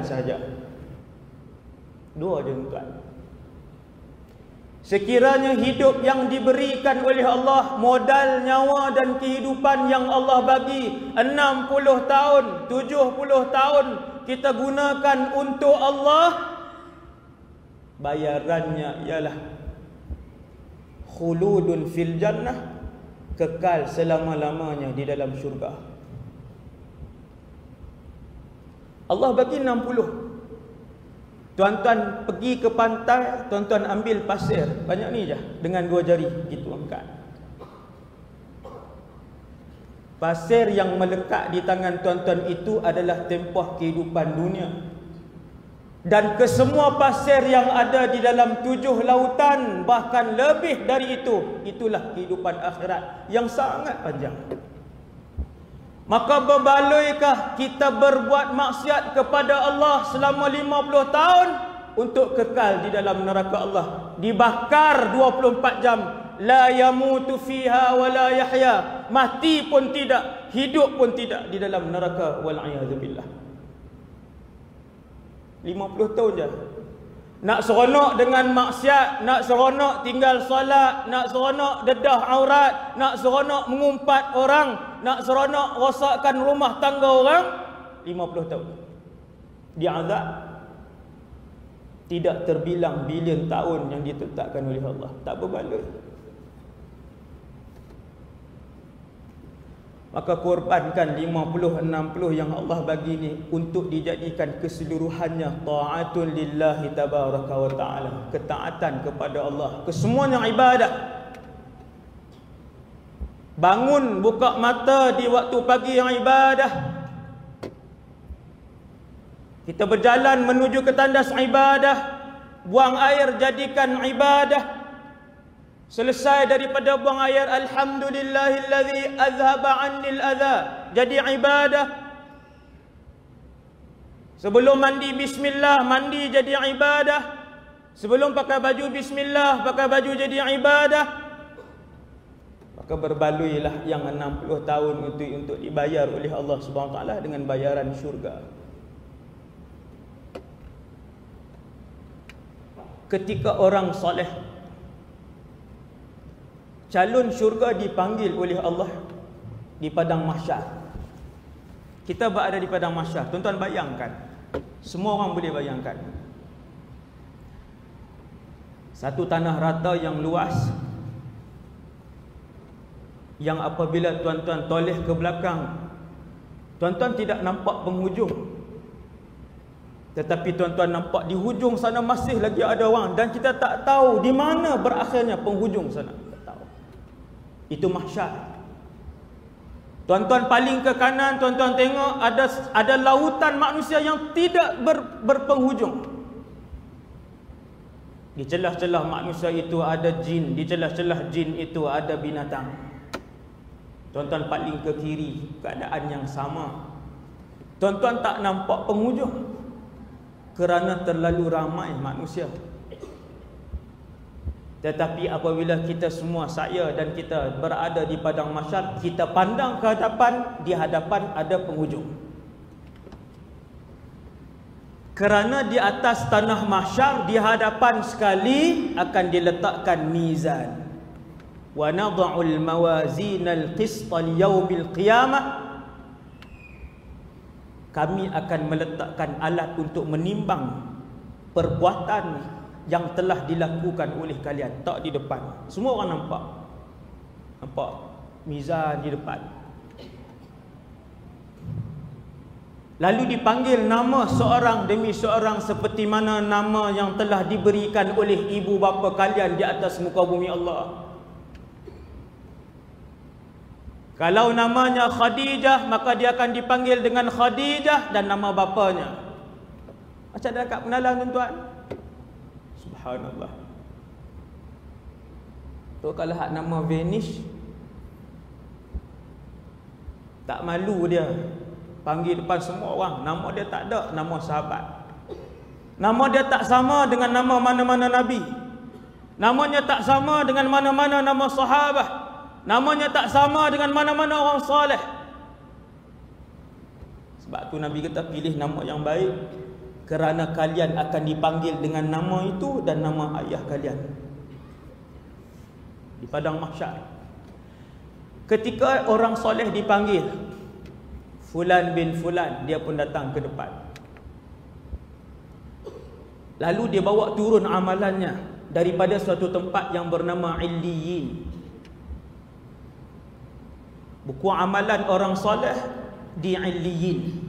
saja. Dua je tuan. Sekiranya hidup yang diberikan oleh Allah, modal nyawa dan kehidupan yang Allah bagi 60 tahun, 70 tahun kita gunakan untuk Allah, bayarannya ialah khuludun fil jannah, kekal selama-lamanya di dalam syurga. Allah bagi 60. Tuan-tuan pergi ke pantai, tuan-tuan ambil pasir banyak ni je, dengan 2 jari gitu angkat. Pasir yang melekat di tangan tuan-tuan itu adalah tempah kehidupan dunia. Dan kesemua pasir yang ada di dalam 7 lautan, bahkan lebih dari itu, itulah kehidupan akhirat yang sangat panjang. Maka berbaloikah kita berbuat maksiat kepada Allah selama 50 tahun untuk kekal di dalam neraka Allah, dibakar 24 jam, la yamutu fiha wa la yahya, mati pun tidak, hidup pun tidak di dalam neraka, wal a'yadzubillah. 50 tahun je. Nak seronok dengan maksiat, nak seronok tinggal solat, nak seronok dedah aurat, nak seronok mengumpat orang, nak seronok rosakkan rumah tangga orang, 50 tahun. Diazab tidak terbilang bilion tahun yang ditetapkan oleh Allah. Tak berbaloi. Maka korbankan 50-60 yang Allah bagi ni untuk dijadikan keseluruhannya ta'atun lillahi tabaraka wa ta'ala, ketaatan kepada Allah, kesemuanya ibadah. Bangun, buka mata di waktu pagi yang ibadah. Kita berjalan menuju ke tandas ibadah, buang air jadikan ibadah. Selesai daripada buang air, alhamdulillahillazi azhaba 'annil adha, jadi ibadah. Sebelum mandi bismillah, mandi jadi ibadah. Sebelum pakai baju bismillah, pakai baju jadi ibadah. Maka berbaluilah yang 60 tahun untuk dibayar oleh Allah Subhanahu wa taala dengan bayaran syurga. Ketika orang soleh, calon syurga dipanggil oleh Allah di padang mahsyar. Kita berada di padang mahsyar. Tuan-tuan bayangkan, semua orang boleh bayangkan, satu tanah rata yang luas, yang apabila tuan-tuan toleh ke belakang, tuan-tuan tidak nampak penghujung. Tetapi tuan-tuan nampak di hujung sana masih lagi ada orang, dan kita tak tahu di mana berakhirnya penghujung sana. Itu mahsyar. Tuan-tuan paling ke kanan, tuan-tuan tengok ada lautan manusia yang tidak berpenghujung. Di celah-celah manusia itu ada jin, di celah-celah jin itu ada binatang. Tuan-tuan paling ke kiri, keadaan yang sama. Tuan-tuan tak nampak penghujung kerana terlalu ramai manusia. Tetapi apabila kita semua, saya dan kita berada di padang mahsyar, kita pandang ke hadapan, di hadapan ada penghujung. Kerana di atas tanah mahsyar, di hadapan sekali akan diletakkan mizan. Wa nad'ul mawazinal qista liyaumil qiyamah. Kami akan meletakkan alat untuk menimbang perbuatan yang telah dilakukan oleh kalian. Tak di depan, semua orang nampak mizan di depan. Lalu dipanggil nama seorang demi seorang, seperti mana nama yang telah diberikan oleh ibu bapa kalian di atas muka bumi Allah. Kalau namanya Khadijah, maka dia akan dipanggil dengan Khadijah dan nama bapanya. Macam ada kat pengenalan, tuan-tuan. Subhanallah. Tu kalau hak nama Vanish, tak malu dia panggil depan semua orang. Nama dia tak ada, nama sahabat. Nama dia tak sama dengan nama mana-mana Nabi. Namanya tak sama dengan mana-mana nama sahabat. Namanya tak sama dengan mana-mana orang soleh. Sebab tu Nabi kata pilih nama yang baik, kerana kalian akan dipanggil dengan nama itu dan nama ayah kalian di padang mahsyar. Ketika orang soleh dipanggil, Fulan bin Fulan, dia pun datang ke depan. Lalu dia bawa turun amalannya daripada suatu tempat yang bernama Illiyin. Buku amalan orang soleh di Illiyin.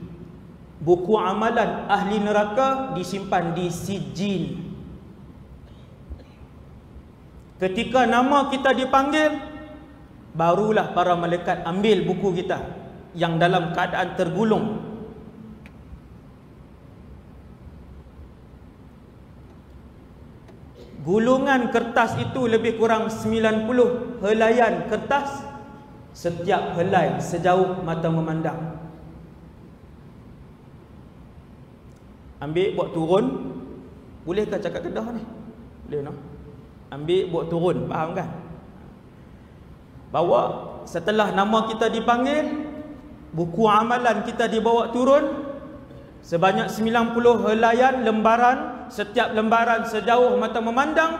Buku amalan ahli neraka disimpan di Sijjin. Ketika nama kita dipanggil, barulah para malaikat ambil buku kita yang dalam keadaan tergulung. Gulungan kertas itu lebih kurang 90 helaian kertas. Setiap helai sejauh mata memandang. Ambil, buat turun. Bolehkah cakap Kedah ni? Boleh no? Ambil, buat turun. Faham kan? Bawa, setelah nama kita dipanggil, buku amalan kita dibawa turun. Sebanyak 90 helaian lembaran. Setiap lembaran sejauh mata memandang.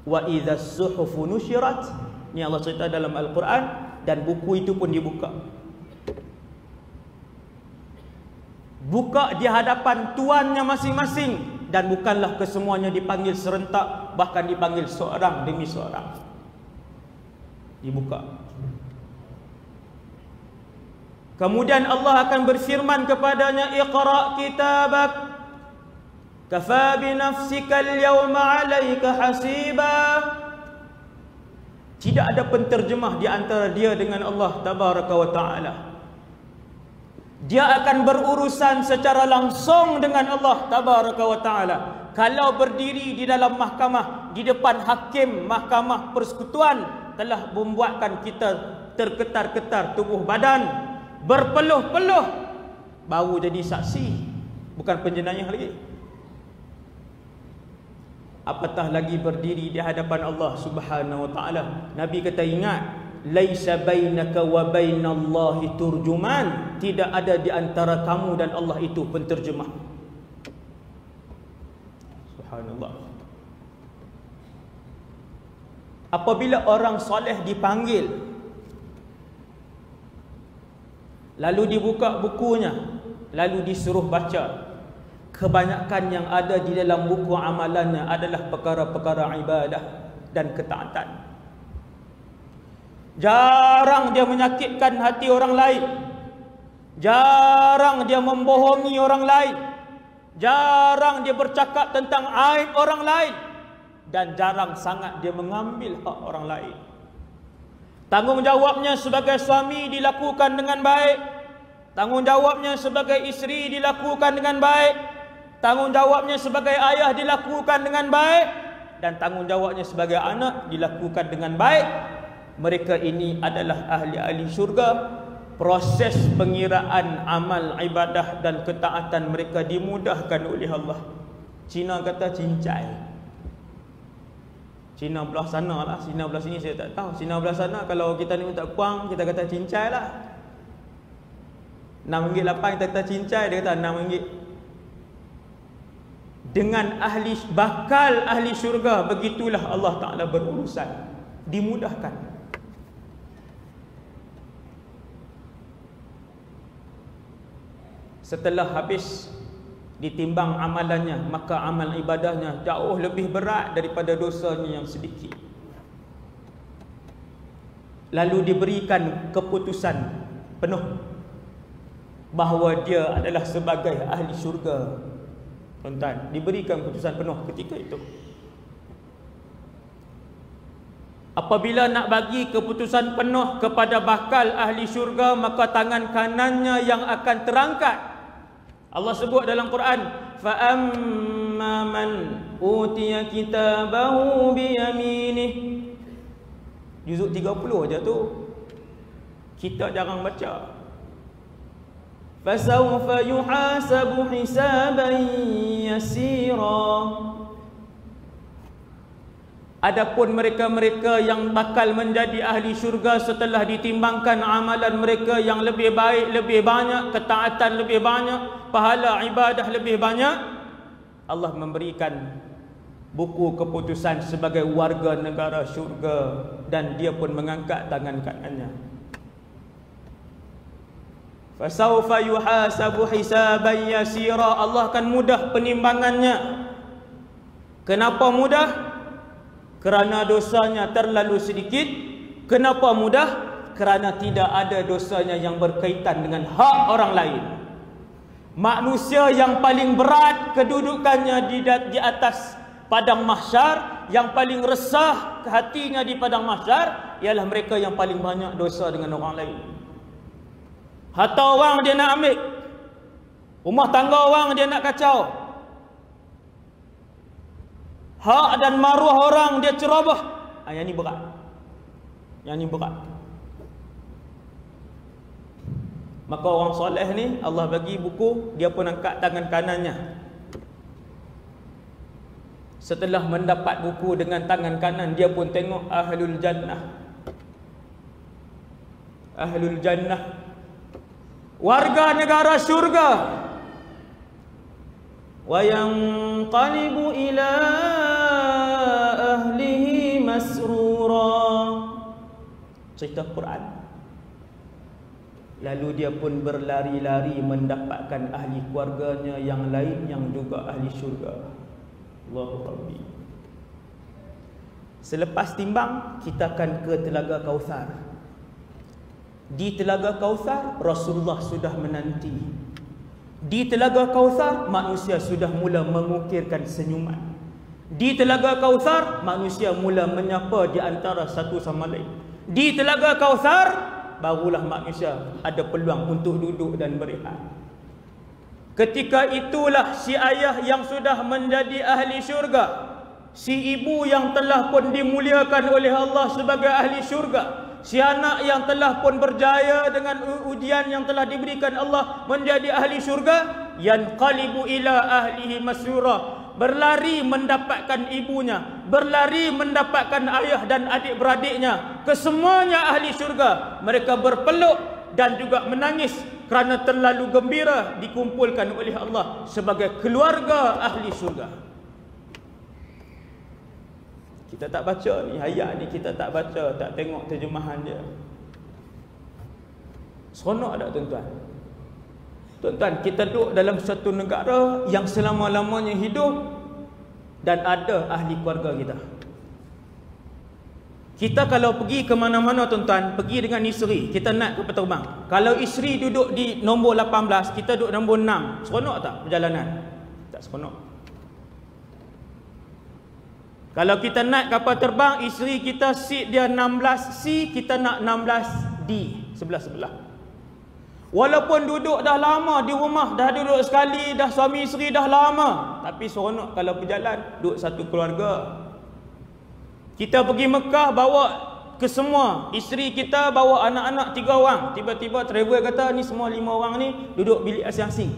Wa idzas suhufu nusyirat. Ini Allah cerita dalam Al-Quran. Dan buku itu pun dibuka. Buka di hadapan tuannya masing-masing. Dan bukanlah kesemuanya dipanggil serentak, bahkan dipanggil seorang demi seorang. Dibuka. Kemudian Allah akan berfirman kepadanya, Iqra' kitabak kafa bi nafsika al-yawma 'alaika hasiba. Tidak ada penterjemah di antara dia dengan Allah tabaraka wa taala. Dia akan berurusan secara langsung dengan Allah tabaraka wa taala. Kalau berdiri di dalam mahkamah, di depan hakim mahkamah persekutuan, telah membuatkan kita terketar-ketar tubuh badan, berpeluh-peluh, baru jadi saksi, bukan penjenayah lagi. Apatah lagi berdiri di hadapan Allah Subhanahu wa taala. Nabi kata, ingat, laisa bainaka wa bainallahi turjuman. Tidak ada di antara kamu dan Allah itu penterjemah. Subhanallah. Apabila orang soleh dipanggil, lalu dibuka bukunya, lalu disuruh baca, kebanyakan yang ada di dalam buku amalannya adalah perkara-perkara ibadah dan ketaatan. Jarang dia menyakitkan hati orang lain. Jarang dia membohongi orang lain. Jarang dia bercakap tentang aib orang lain. Dan jarang sangat dia mengambil hak orang lain. Tanggungjawabnya sebagai suami dilakukan dengan baik. Tanggungjawabnya sebagai isteri dilakukan dengan baik. Tanggungjawabnya sebagai ayah dilakukan dengan baik. Dan tanggungjawabnya sebagai anak dilakukan dengan baik. Mereka ini adalah ahli-ahli syurga. Proses pengiraan amal ibadah dan ketaatan mereka dimudahkan oleh Allah. Cina kata cincai. Cina belah sana lah, Cina belah sini saya tak tahu. Cina belah sana kalau kita ni minta kuang, kita kata cincai lah. RM6.8 kita kata cincai, dia kata RM6. Dengan ahli bakal ahli syurga, begitulah Allah Ta'ala berurusan. Dimudahkan. Setelah habis ditimbang amalannya, maka amal ibadahnya jauh lebih berat daripada dosanya yang sedikit. Lalu diberikan keputusan penuh bahawa dia adalah sebagai ahli syurga. Tuan-tuan, diberikan keputusan penuh ketika itu. Apabila nak bagi keputusan penuh kepada bakal ahli syurga, maka tangan kanannya yang akan terangkat. Allah sebut dalam Quran, fa amma man utiya kitabahu bi yaminih. Juzuk 30 aja tu. Kita jarang baca. Fasawfa yuhasabu hisaban yasira. Adapun mereka-mereka yang bakal menjadi ahli syurga setelah ditimbangkan amalan mereka yang lebih baik, lebih banyak, ketaatan lebih banyak, pahala ibadah lebih banyak, Allah memberikan buku keputusan sebagai warga negara syurga, dan dia pun mengangkat tangan kanannya. Fasawfa yuhasabu hisaban yasira. Allah akan mudah penimbangannya. Kenapa mudah? Kerana dosanya terlalu sedikit. Kenapa mudah? Kerana tidak ada dosanya yang berkaitan dengan hak orang lain. Manusia yang paling berat kedudukannya di atas padang mahsyar, yang paling resah hatinya di padang mahsyar, ialah mereka yang paling banyak dosa dengan orang lain. Harta orang dia nak ambil, rumah tangga orang dia nak kacau, hak dan maruah orang dia ceroboh. Yang ni berat. Yang ni berat. Maka orang soleh ni Allah bagi buku, dia pun angkat tangan kanannya. Setelah mendapat buku dengan tangan kanan, dia pun tengok ahlul jannah. Ahlul jannah, warga negara syurga. Wa yanqalibu ila ahlihi masrura. Cerita Quran. Lalu dia pun berlari-lari mendapatkan ahli keluarganya yang lain yang juga ahli syurga. Allahu Rabbi. Selepas timbang, kita akan ke Telaga Kautsar. Di Telaga Kautsar, Rasulullah sudah menanti. Di Telaga Kautsar, manusia sudah mula mengukirkan senyuman. Di Telaga Kautsar, manusia mula menyapa di antara satu sama lain. Di Telaga Kautsar, barulah manusia ada peluang untuk duduk dan berehat. Ketika itulah si ayah yang sudah menjadi ahli syurga, si ibu yang telah pun dimuliakan oleh Allah sebagai ahli syurga, si anak yang telah pun berjaya dengan ujian yang telah diberikan Allah menjadi ahli syurga, yanqalibu ila ahlihi masrura, berlari mendapatkan ibunya, berlari mendapatkan ayah dan adik-beradiknya, kesemuanya ahli syurga. Mereka berpeluk dan juga menangis kerana terlalu gembira dikumpulkan oleh Allah sebagai keluarga ahli syurga. Kita tak baca ni, ayat ni kita tak baca, tak tengok terjemahan dia. Seronok tak tuan-tuan? Tuan-tuan, kita duduk dalam satu negara yang selama-lamanya hidup dan ada ahli keluarga kita. Kita kalau pergi ke mana-mana tuan-tuan, pergi dengan isteri, kita naik kapal terbang. Kalau isteri duduk di nombor 18, kita duduk nombor 6. Seronok tak perjalanan? Tak seronok. Kalau kita naik kapal terbang, isteri kita seat dia 16C, kita nak 16D, sebelah-sebelah. Walaupun duduk dah lama di rumah, dah duduk sekali, dah suami isteri dah lama, tapi seronok kalau berjalan, duduk satu keluarga. Kita pergi Mekah, bawa ke semua, isteri kita bawa anak-anak 3 orang. Tiba-tiba travel kata, ni semua 5 orang ni duduk bilik asing-asing.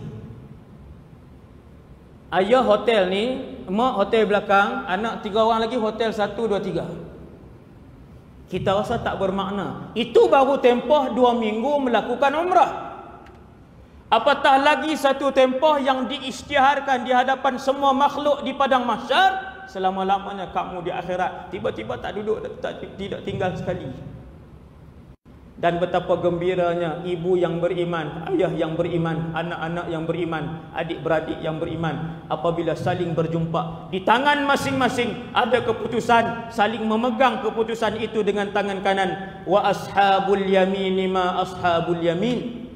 Ayah hotel ni, mak hotel belakang, anak 3 orang lagi hotel 1, 2, 3. Kita rasa tak bermakna. Itu baru tempoh 2 minggu melakukan umrah. Apatah lagi satu tempoh yang diisytiharkan di hadapan semua makhluk di padang mahsyar. Selama-lamanya kamu di akhirat, tiba-tiba tak duduk, tidak tinggal sekali. Dan betapa gembiranya ibu yang beriman, ayah yang beriman, anak-anak yang beriman, adik-beradik yang beriman, apabila saling berjumpa, di tangan masing-masing ada keputusan, saling memegang keputusan itu dengan tangan kanan. Wa ashabul yamin ma ashabul yamin,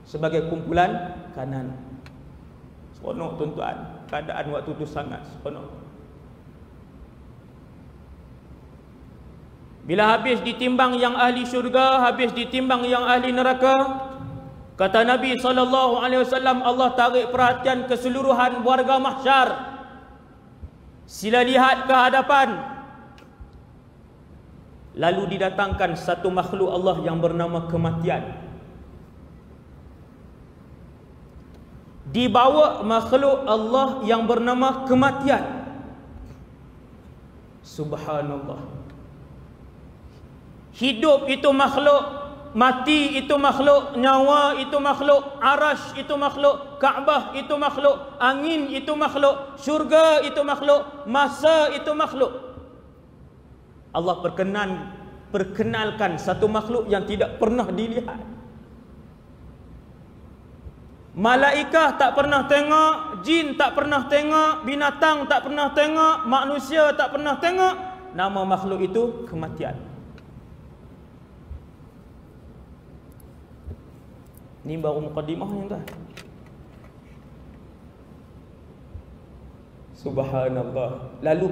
sebagai kumpulan kanan. Seronok tuan-tuan, keadaan waktu itu sangat seronok. Bila habis ditimbang yang ahli syurga, habis ditimbang yang ahli neraka, kata Nabi SAW, Allah tarik perhatian keseluruhan warga mahsyar. Sila lihat ke hadapan. Lalu didatangkan satu makhluk Allah yang bernama kematian. Dibawa makhluk Allah yang bernama kematian. Subhanallah. Hidup itu makhluk, mati itu makhluk, nyawa itu makhluk, arash itu makhluk, Kaabah itu makhluk, angin itu makhluk, syurga itu makhluk, masa itu makhluk. Allah perkenalkan satu makhluk yang tidak pernah dilihat. Malaikat tak pernah tengok, jin tak pernah tengok, binatang tak pernah tengok, manusia tak pernah tengok. Nama makhluk itu kematian. Ini baru mukadimahnya tuan. Subhanallah. Lalu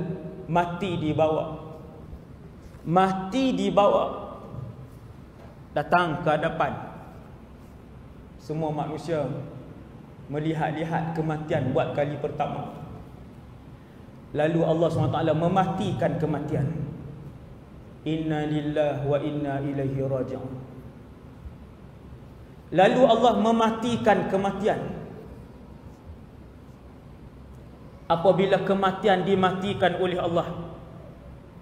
mati dibawa. Mati dibawa. Datang ke hadapan semua manusia, melihat-lihat kematian buat kali pertama. Lalu Allah SWT mematikan kematian. Inna lillahi wa inna ilaihi raji'un. Lalu Allah mematikan kematian. Apabila kematian dimatikan oleh Allah,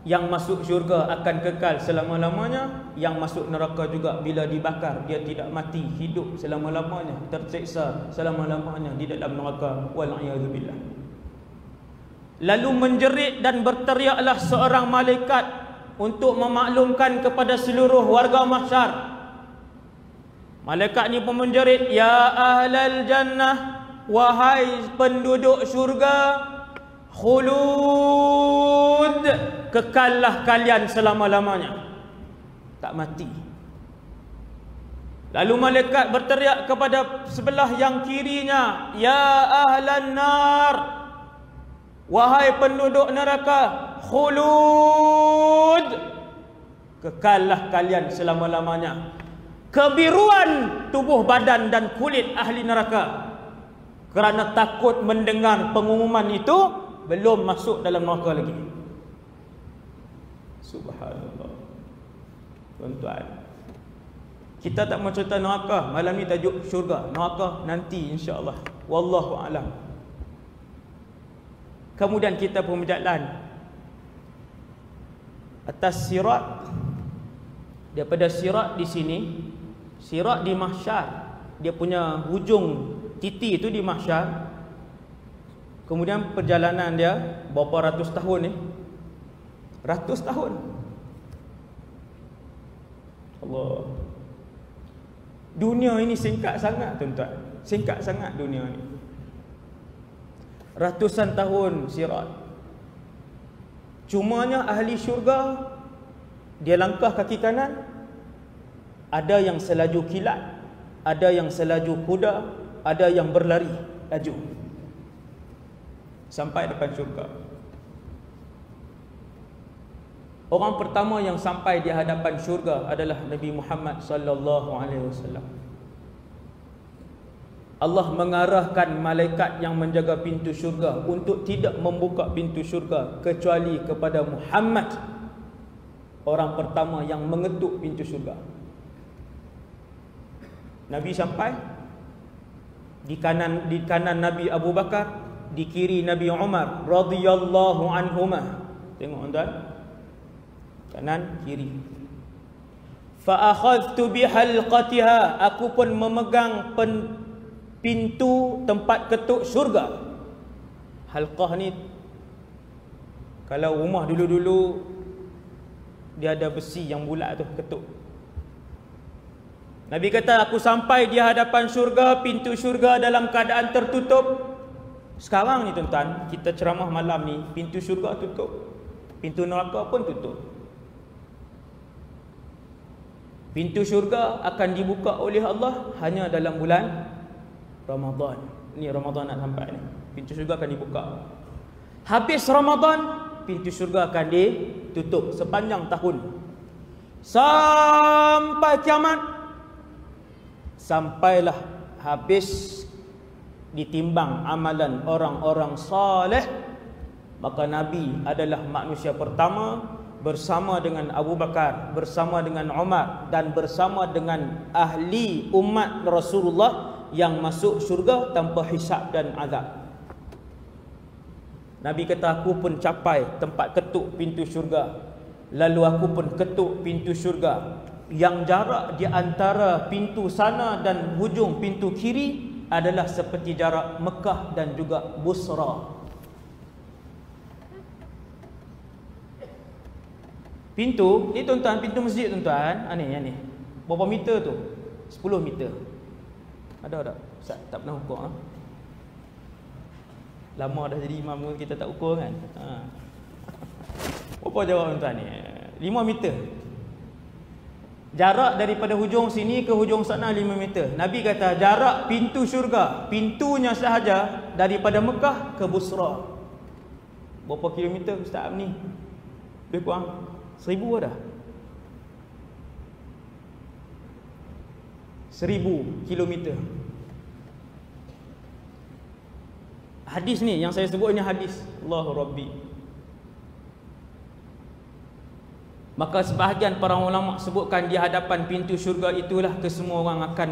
yang masuk syurga akan kekal selama-lamanya, yang masuk neraka juga bila dibakar dia tidak mati, hidup selama-lamanya, tersiksa selama-lamanya di dalam neraka. Wal'iyadzubillah. Lalu menjerit dan berteriaklah seorang malaikat untuk memaklumkan kepada seluruh warga mahsyar. Malaikat ni pun menjerit, ya ahlal jannah, wahai penduduk syurga, khulud, kekallah kalian selama-lamanya, tak mati. Lalu malaikat berteriak kepada sebelah yang kirinya, ya ahlan nar, wahai penduduk neraka, khulud, kekallah kalian selama-lamanya. Kebiruan tubuh badan dan kulit ahli neraka kerana takut mendengar pengumuman itu, belum masuk dalam neraka lagi. Subhanallah. Tuan-tuan, kita tak mau cerita neraka. Malam ni tajuk syurga. Neraka nanti insya-Allah. Wallahu a'lam. Kemudian kita pun berjalan atas sirat. Daripada sirat di sini, sirat di mahsyar, dia punya hujung titi itu di mahsyar. Kemudian perjalanan dia berapa ratus tahun ni? Ratus tahun. Allah. Dunia ini singkat sangat tuan-tuan. Singkat sangat dunia ni. Ratusan tahun sirat. Cumanya ahli syurga, dia langkah kaki kanan, ada yang selaju kilat, ada yang selaju kuda, ada yang berlari laju sampai depan syurga. Orang pertama yang sampai di hadapan syurga adalah Nabi Muhammad sallallahu alaihi wasallam. Allah mengarahkan malaikat yang menjaga pintu syurga untuk tidak membuka pintu syurga kecuali kepada Muhammad, orang pertama yang mengetuk pintu syurga. Nabi sampai, di kanan Nabi Abu Bakar, di kiri Nabi Umar radhiyallahu anhumah. Tengok tuan, kanan kiri. Fa akhadhtu bihalqatiha, aku pun memegang pintu tempat ketuk syurga. Halqah ni, kalau rumah dulu-dulu dia ada besi yang bulat tu ketuk. Nabi kata, aku sampai di hadapan syurga, pintu syurga dalam keadaan tertutup. Sekarang ni tuan-tuan, kita ceramah malam ni, pintu syurga tutup, pintu neraka pun tutup. Pintu syurga akan dibuka oleh Allah hanya dalam bulan Ramadan. Ni Ramadan nak sampai ni, pintu syurga akan dibuka. Habis Ramadan, pintu syurga akan ditutup sepanjang tahun sampai kiamat. Sampailah habis ditimbang amalan orang-orang saleh, maka Nabi adalah manusia pertama bersama dengan Abu Bakar, bersama dengan Umar dan bersama dengan ahli umat Rasulullah yang masuk syurga tanpa hisab dan azab. Nabi kata, aku pun capai tempat ketuk pintu syurga, lalu aku pun ketuk pintu syurga. Yang jarak di antara pintu sana dan hujung pintu kiri adalah seperti jarak Mekah dan juga Busra. Pintu ni tuan-tuan, pintu masjid tuan-tuan, ni berapa meter tu? 10 meter. Ada tak? Ustaz tak pernah ukur ha? Lama dah jadi imam kita tak ukur kan. Berapa jarak tuan-tuan ni? 5 meter. Jarak daripada hujung sini ke hujung sana 5 meter. Nabi kata jarak pintu syurga, pintunya sahaja daripada Mekah ke Busra, berapa kilometer Ustaz ni? Lebih kurang 1000 dah. 1000 kilometer. Hadis ni yang saya sebut ni hadis. Allahu Rabbi. Maka sebahagian para ulama sebutkan di hadapan pintu syurga itulah kesemua orang akan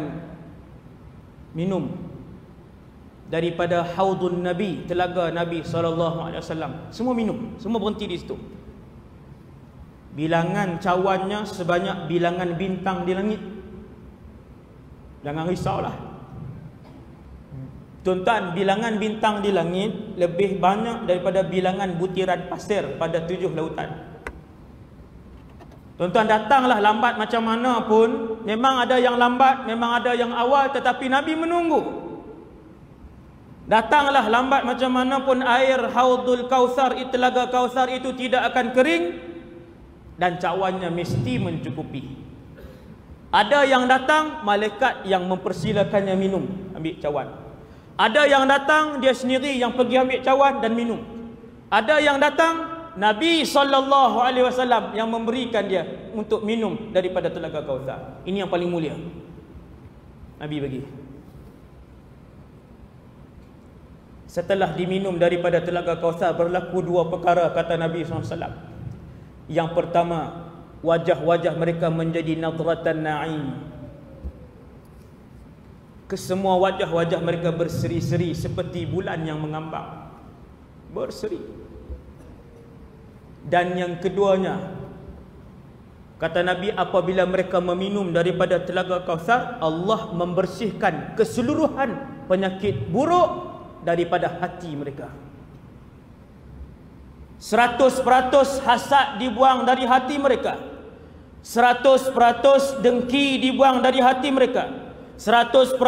minum daripada haudun Nabi, telaga Nabi SAW. Semua minum, semua berhenti di situ. Bilangan cawannya sebanyak bilangan bintang di langit. Jangan risaulah tuan-tuan, bilangan bintang di langit lebih banyak daripada bilangan butiran pasir pada 7 lautan. Tuan-tuan, datanglah lambat macam mana pun, memang ada yang lambat, memang ada yang awal, tetapi Nabi menunggu. Datanglah lambat macam mana pun, air Haudul Kautsar, telaga Kautsar itu tidak akan kering dan cawannya mesti mencukupi. Ada yang datang, malaikat yang mempersilakannya minum, ambil cawan. Ada yang datang, dia sendiri yang pergi ambil cawan dan minum. Ada yang datang, Nabi SAW yang memberikan dia untuk minum daripada telaga Kautsar. Ini yang paling mulia, Nabi bagi. Setelah diminum daripada telaga Kautsar, berlaku 2 perkara, kata Nabi SAW. Yang pertama, wajah-wajah mereka menjadi nadratan na'im. Kesemua wajah-wajah mereka berseri-seri seperti bulan yang mengambang, berseri. Dan yang keduanya, kata Nabi, apabila mereka meminum daripada telaga Kautsar, Allah membersihkan keseluruhan penyakit buruk daripada hati mereka. 100% hasad dibuang dari hati mereka. 100% dengki dibuang dari hati mereka. 100%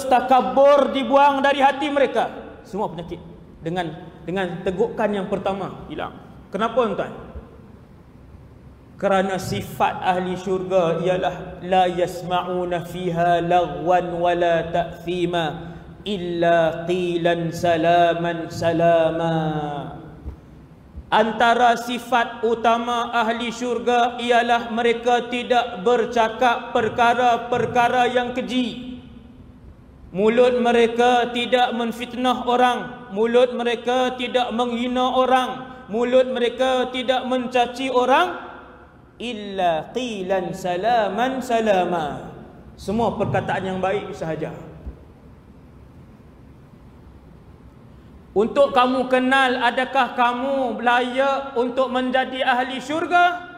takabur dibuang dari hati mereka. Semua penyakit dengan tegukan yang pertama hilang. Kenapa tuan? Kerana sifat ahli syurga ialah la yasma'una fiha lagwan wala ta'thima illa qilan salaman salama. Antara sifat utama ahli syurga ialah mereka tidak bercakap perkara-perkara yang keji. Mulut mereka tidak menfitnah orang, mulut mereka tidak menghina orang, mulut mereka tidak mencaci orang, illa qilan salaman salama. Semua perkataan yang baik sahaja. Untuk kamu kenal adakah kamu layak untuk menjadi ahli syurga,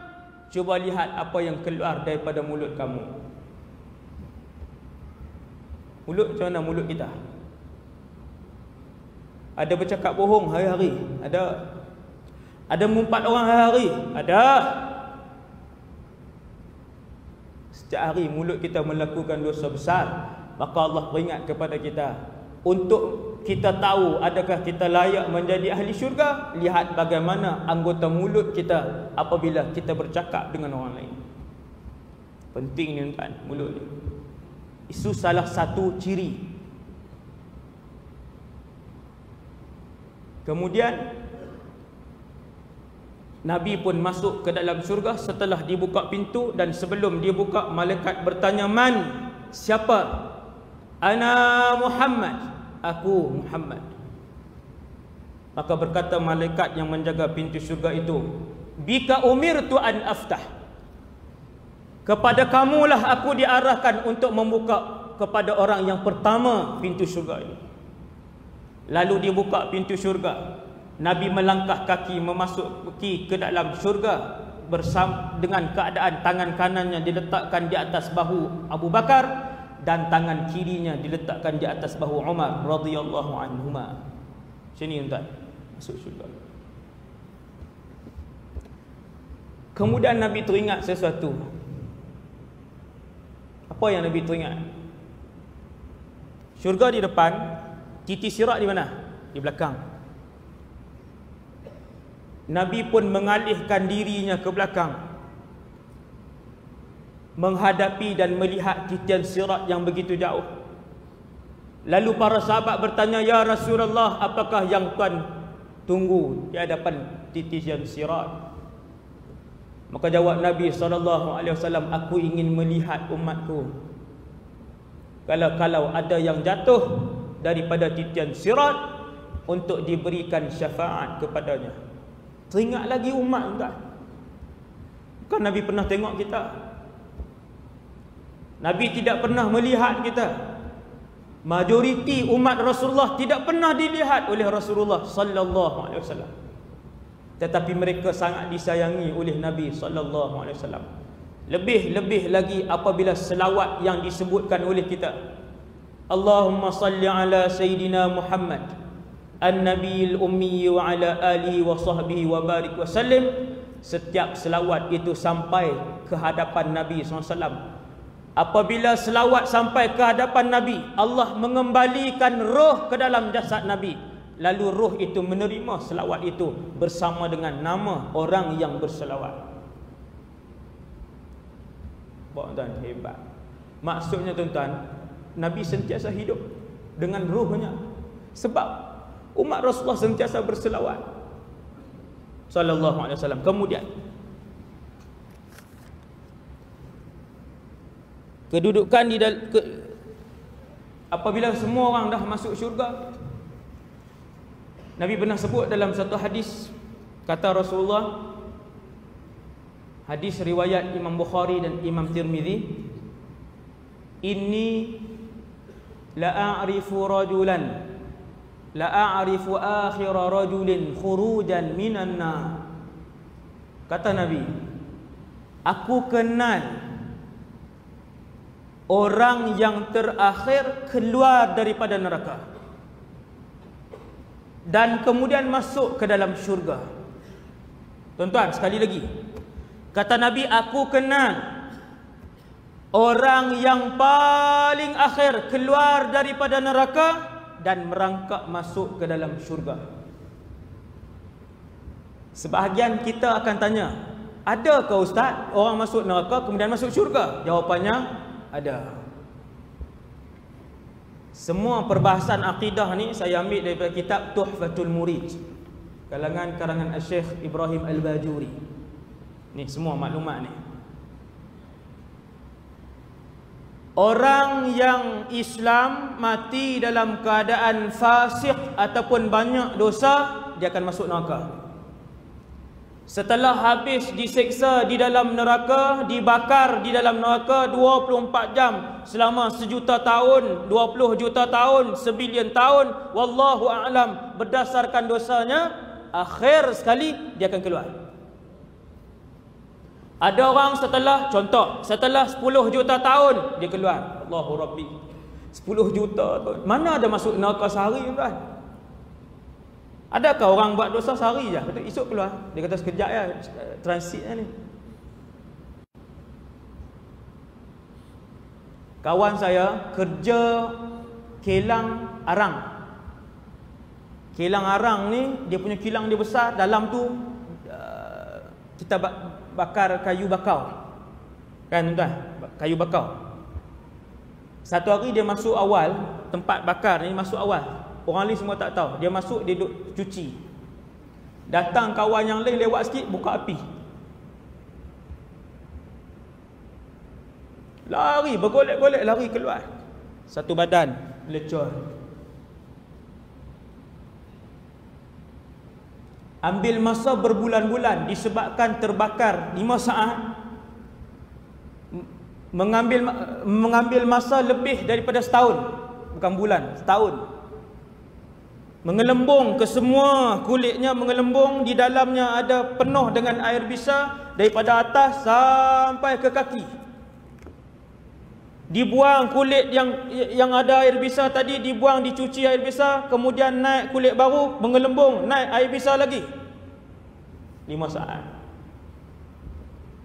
cuba lihat apa yang keluar daripada mulut kamu. Mulut macam mana mulut kita? Ada bercakap bohong hari-hari? Ada mengumpat orang hari-hari? Ada. Setiap hari mulut kita melakukan dosa besar, maka Allah peringat kepada kita, untuk kita tahu adakah kita layak menjadi ahli syurga, lihat bagaimana anggota mulut kita apabila kita bercakap dengan orang lain. Penting ni tuan, mulut ni. Itu salah satu ciri. Kemudian Nabi pun masuk ke dalam syurga setelah dibuka pintu, dan sebelum dibuka malaikat bertanya, man? Siapa? Ana Muhammad. Aku Muhammad. Maka berkata malaikat yang menjaga pintu syurga itu, bika umirtu an aftah. Kepada kamulah aku diarahkan untuk membuka kepada orang yang pertama pintu syurga ini. Lalu dibuka pintu syurga. Nabi melangkah kaki memasuki ke dalam syurga bersama dengan keadaan tangan kanannya diletakkan di atas bahu Abu Bakar dan tangan kirinya diletakkan di atas bahu Umar radhiyallahu anhuma. Sini tuan, masuk syurga. Kemudian Nabi teringat sesuatu. Apa yang Nabi teringat? Syurga di depan, titi sirat di mana? Di belakang. Nabi pun mengalihkan dirinya ke belakang, menghadapi dan melihat titian sirat yang begitu jauh. Lalu para sahabat bertanya, "Ya Rasulullah, apakah yang Tuan tunggu di hadapan titian sirat?" Maka jawab Nabi SAW, "Aku ingin melihat umatku. Kalau ada yang jatuh daripada titian sirat untuk diberikan syafaat kepadanya." Teringat lagi umat tuan. Bukan Nabi pernah tengok kita. Nabi tidak pernah melihat kita. Majoriti umat Rasulullah tidak pernah dilihat oleh Rasulullah sallallahu alaihi wasallam. Tetapi mereka sangat disayangi oleh Nabi sallallahu alaihi wasallam. Lebih-lebih lagi apabila selawat yang disebutkan oleh kita. Allahumma salli ala Sayyidina Muhammad An-Nabiyil Ummi wa ala alihi wa sahbihi wa barik wa sallim. Setiap selawat itu sampai ke hadapan Nabi SAW. Apabila selawat sampai ke hadapan Nabi, Allah mengembalikan roh ke dalam jasad Nabi. Lalu roh itu menerima selawat itu bersama dengan nama orang yang berselawat. Tuan, hebat. Maksudnya tuan-tuan, Nabi sentiasa hidup dengan rohnya. Sebab umat Rasulullah sentiasa berselawat sallallahu alaihi wasallam. Kemudian kedudukan di apabila semua orang dah masuk syurga, Nabi pernah sebut dalam satu hadis, kata Rasulullah, hadis riwayat Imam Bukhari dan Imam Tirmizi, "Inni la a'rifu rajulan la a'rifu akhira rajulin khurujan minan nar." Kata Nabi, aku kenal orang yang terakhir keluar daripada neraka dan kemudian masuk ke dalam syurga. Tuan-tuan, sekali lagi, kata Nabi, aku kenal orang yang paling akhir keluar daripada neraka dan merangkak masuk ke dalam syurga. Sebahagian kita akan tanya, adakah Ustaz orang masuk neraka kemudian masuk syurga? Jawapannya, ada. Semua perbahasan akidah ni saya ambil daripada kitab Tuhfatul Murid, karangan Syekh Ibrahim Al-Bajuri. Ni semua maklumat ni. Orang yang Islam mati dalam keadaan fasik ataupun banyak dosa, dia akan masuk neraka. Setelah habis diseksa di dalam neraka, dibakar di dalam neraka 24 jam selama 1 juta tahun, 20 juta tahun, 1 bilion tahun, wallahu a'lam, berdasarkan dosanya, akhir sekali dia akan keluar. Ada orang setelah 10 juta tahun dia keluar. Allahu Rabbi, 10 juta tahun, mana ada masuk neraka sehari tuan? Adakah orang buat dosa sehari je, kata esok keluar? Dia kata sekejap ya, transitnya ni. Kawan saya kerja kilang arang. Kilang arang ni, dia punya kilang dia besar. Dalam tu kita bakar kayu bakau, kan tuan? Kayu bakau. Satu hari dia masuk awal, tempat bakar ni masuk awal. Orang lain semua tak tahu. Dia masuk, dia duduk cuci. Datang kawan yang lain lewat sikit, buka api. Lari, bergolek-golek, lari keluar. Satu badan lecur. Ambil masa berbulan-bulan disebabkan terbakar 5 saat. Mengambil masa lebih daripada setahun. Bukan bulan, setahun. Mengelembung ke semua, kulitnya mengelembung, di dalamnya ada penuh dengan air bisa daripada atas sampai ke kaki. Dibuang kulit yang ada air bisa tadi, dibuang, dicuci air bisa, kemudian naik kulit baru, mengelembung, naik air bisa lagi. 5 saat.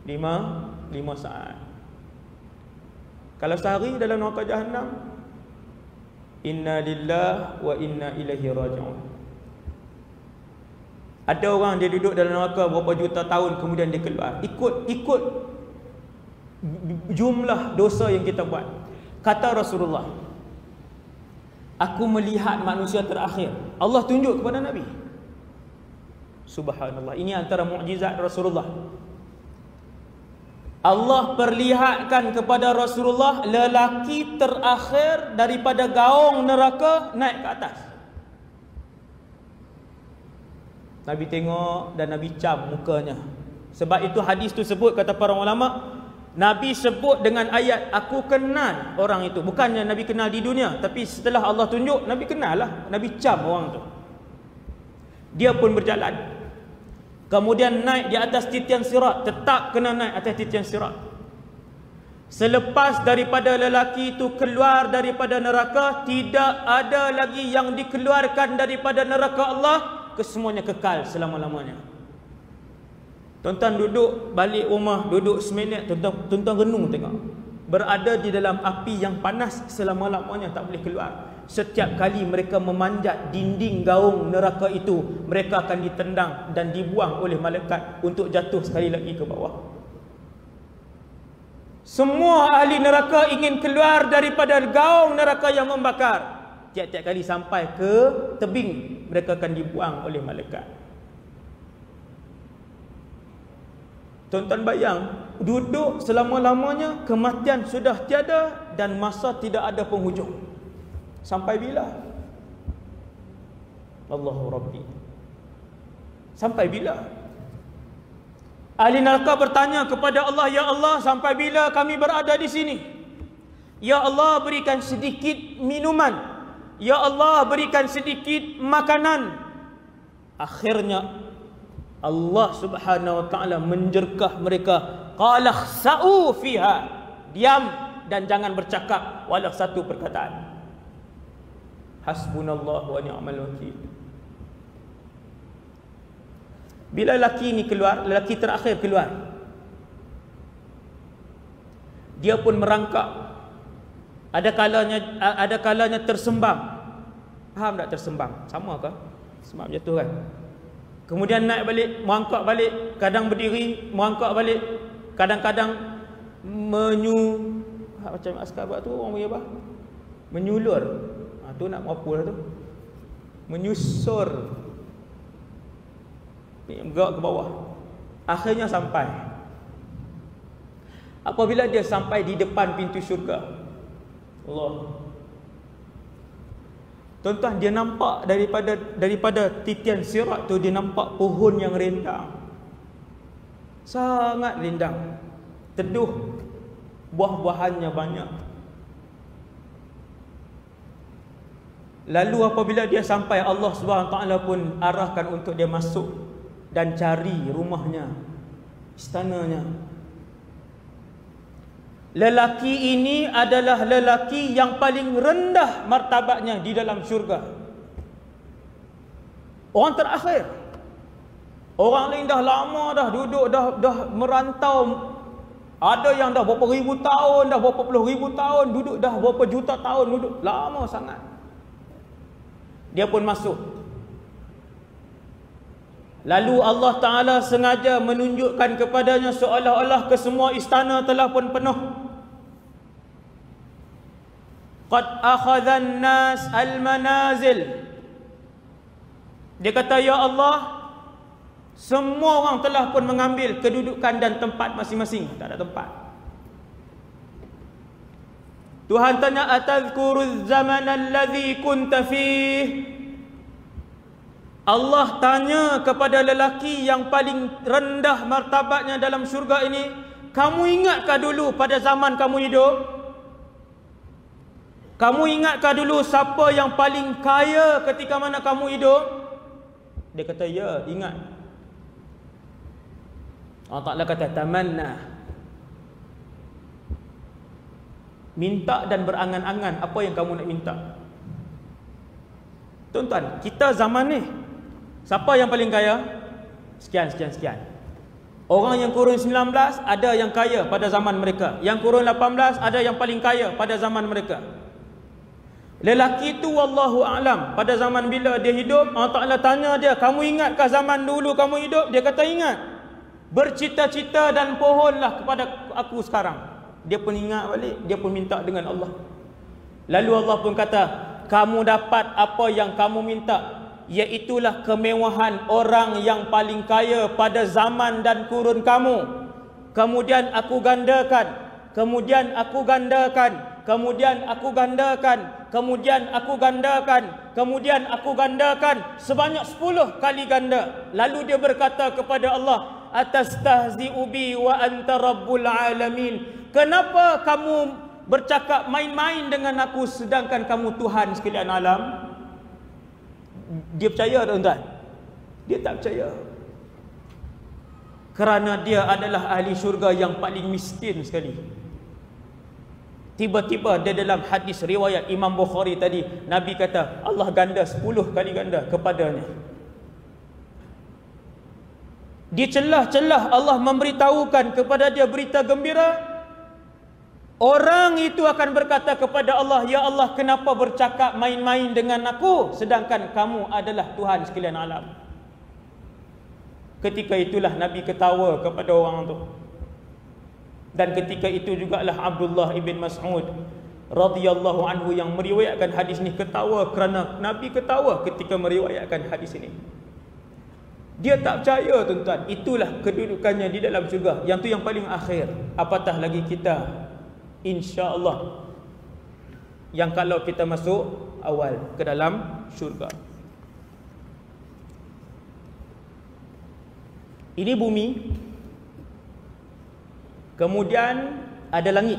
5 saat. Kalau sehari dalam neraka Jahannam, inna lillahi wa inna ilaihi raji'un. Ada orang dia duduk dalam neraka berapa juta tahun, kemudian dia keluar. Ikut jumlah dosa yang kita buat. Kata Rasulullah, aku melihat manusia terakhir. Allah tunjuk kepada Nabi. Subhanallah, ini antara mukjizat Rasulullah. Allah perlihatkan kepada Rasulullah lelaki terakhir daripada gaung neraka naik ke atas. Nabi tengok dan Nabi cam mukanya. Sebab itu hadis tu sebut, kata para ulama, Nabi sebut dengan ayat, aku kenal orang itu. Bukannya Nabi kenal di dunia, tapi setelah Allah tunjuk, Nabi kenal lah. Nabi cam orang tu. Dia pun berjalan, kemudian naik di atas titian sirat. Tetap kena naik atas titian sirat. Selepas daripada lelaki itu keluar daripada neraka, tidak ada lagi yang dikeluarkan daripada neraka Allah. Kesemuanya kekal selama-lamanya. Tuan-tuan duduk balik rumah, duduk seminit, tuan-tuan renung tengok. Berada di dalam api yang panas selama-lamanya, tak boleh keluar. Setiap kali mereka memanjat dinding gaung neraka itu, mereka akan ditendang dan dibuang oleh malaikat untuk jatuh sekali lagi ke bawah. Semua ahli neraka ingin keluar daripada gaung neraka yang membakar. Tiap-tiap kali sampai ke tebing, mereka akan dibuang oleh malaikat. Tuan-tuan bayang, duduk selama-lamanya, kematian sudah tiada dan masa tidak ada penghujung. Sampai bila? Allahu Rabbi. Sampai bila? Ahli neraka bertanya kepada Allah, ya Allah, sampai bila kami berada di sini? Ya Allah, berikan sedikit minuman. Ya Allah, berikan sedikit makanan. Akhirnya Allah Subhanahu wa taala menjerkah mereka, qala khsa'u fiha, diam dan jangan bercakap walau satu perkataan. Hasbunallah wa ni'mal wakil. Bila lelaki ini keluar, lelaki terakhir keluar, dia pun merangkak. Ada kalanya tersembam. Faham tak tersembam? Sama ke? Sembam jatuh kan? Kemudian naik balik, merangkak balik, kadang berdiri, merangkak balik, kadang-kadang macam askar buat tu, orang punya apa? Menyulur. Tu nak apa lah tu? Menyusur. Bergerak ke bawah. Akhirnya sampai. Apabila dia sampai di depan pintu syurga, Allah, tuan-tuan, dia nampak daripada titian sirat tu, dia nampak pohon yang rindang. Sangat rindang. Teduh, buah-buahannya banyak. Lalu apabila dia sampai, Allah Subhanahu Wa Taala pun arahkan untuk dia masuk dan cari rumahnya, istananya. Lelaki ini adalah lelaki yang paling rendah martabatnya di dalam syurga. Orang terakhir. Orang lain dah lama dah duduk, dah merantau. Ada yang dah berapa ribu tahun, dah berapa puluh ribu tahun duduk, dah berapa juta tahun duduk. Lama sangat. Dia pun masuk. Lalu Allah Ta'ala sengaja menunjukkan kepadanya seolah-olah kesemua istana telah pun penuh. Qad akhadhan nas al-manazil. Dia kata, ya Allah, semua orang telah pun mengambil kedudukan dan tempat masing-masing. Tak ada tempat. Tuhan tanya, atadhkuruz zaman alladhi kunta fih? Allah tanya kepada lelaki yang paling rendah martabatnya dalam syurga ini, kamu ingatkah dulu pada zaman kamu hidup? Kamu ingatkah dulu siapa yang paling kaya ketika mana kamu hidup? Dia kata, ya, ingat. Allah Ta'ala kata, tamanna. Minta dan berangan-angan apa yang kamu nak minta. Tuan-tuan, kita zaman ni, siapa yang paling kaya? Sekian. Orang yang kurun 19 ada yang kaya pada zaman mereka. Yang kurun 18 ada yang paling kaya pada zaman mereka. Lelaki itu wallahu a'lam, pada zaman bila dia hidup, Allah Ta'ala tanya dia, kamu ingatkah zaman dulu kamu hidup? Dia kata ingat. Bercita-cita dan pohonlah kepada aku sekarang. Dia pun ingat balik, dia pun minta dengan Allah. Lalu Allah pun kata, kamu dapat apa yang kamu minta, iaitulah kemewahan orang yang paling kaya pada zaman dan kurun kamu. Kemudian aku gandakan, kemudian aku gandakan, kemudian aku gandakan, kemudian aku gandakan, kemudian aku gandakan sebanyak 10 kali ganda. Lalu dia berkata kepada Allah, atastahzi'u bi wa anta rabbul alamin. Kenapa kamu bercakap main-main dengan aku sedangkan kamu Tuhan sekalian alam? Dia percaya, tuan-tuan? Dia tak percaya. Kerana dia adalah ahli syurga yang paling miskin sekali. Tiba-tiba dia dalam hadis riwayat Imam Bukhari tadi, Nabi kata Allah ganda 10 kali ganda kepadanya. Di celah-celah Allah memberitahukan kepada dia berita gembira. Orang itu akan berkata kepada Allah, ya Allah, kenapa bercakap main-main dengan aku sedangkan kamu adalah Tuhan sekalian alam? Ketika itulah Nabi ketawa kepada orang itu. Dan ketika itu jugalah Abdullah ibn Mas'ud radhiyallahu anhu yang meriwayatkan hadis ini ketawa kerana Nabi ketawa ketika meriwayatkan hadis ini. Dia tak percaya, tuan-tuan. Itulah kedudukannya di dalam syurga. Yang tu yang paling akhir. Apatah lagi kita, insya-Allah, yang kalau kita masuk awal ke dalam syurga. Ini bumi. Kemudian ada langit.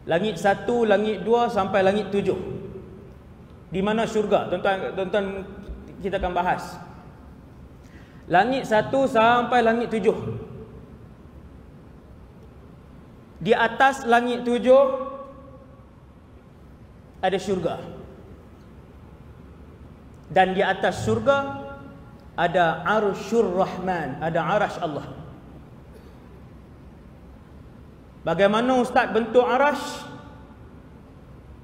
Langit 1, langit 2 sampai langit 7. Di mana syurga? Tuan-tuan kita akan bahas. Langit 1 sampai langit 7. Di atas langit 7 ada syurga. Dan di atas syurga ada Arsyur Rahman, ada arash Allah. Bagaimana Ustaz bentuk arash?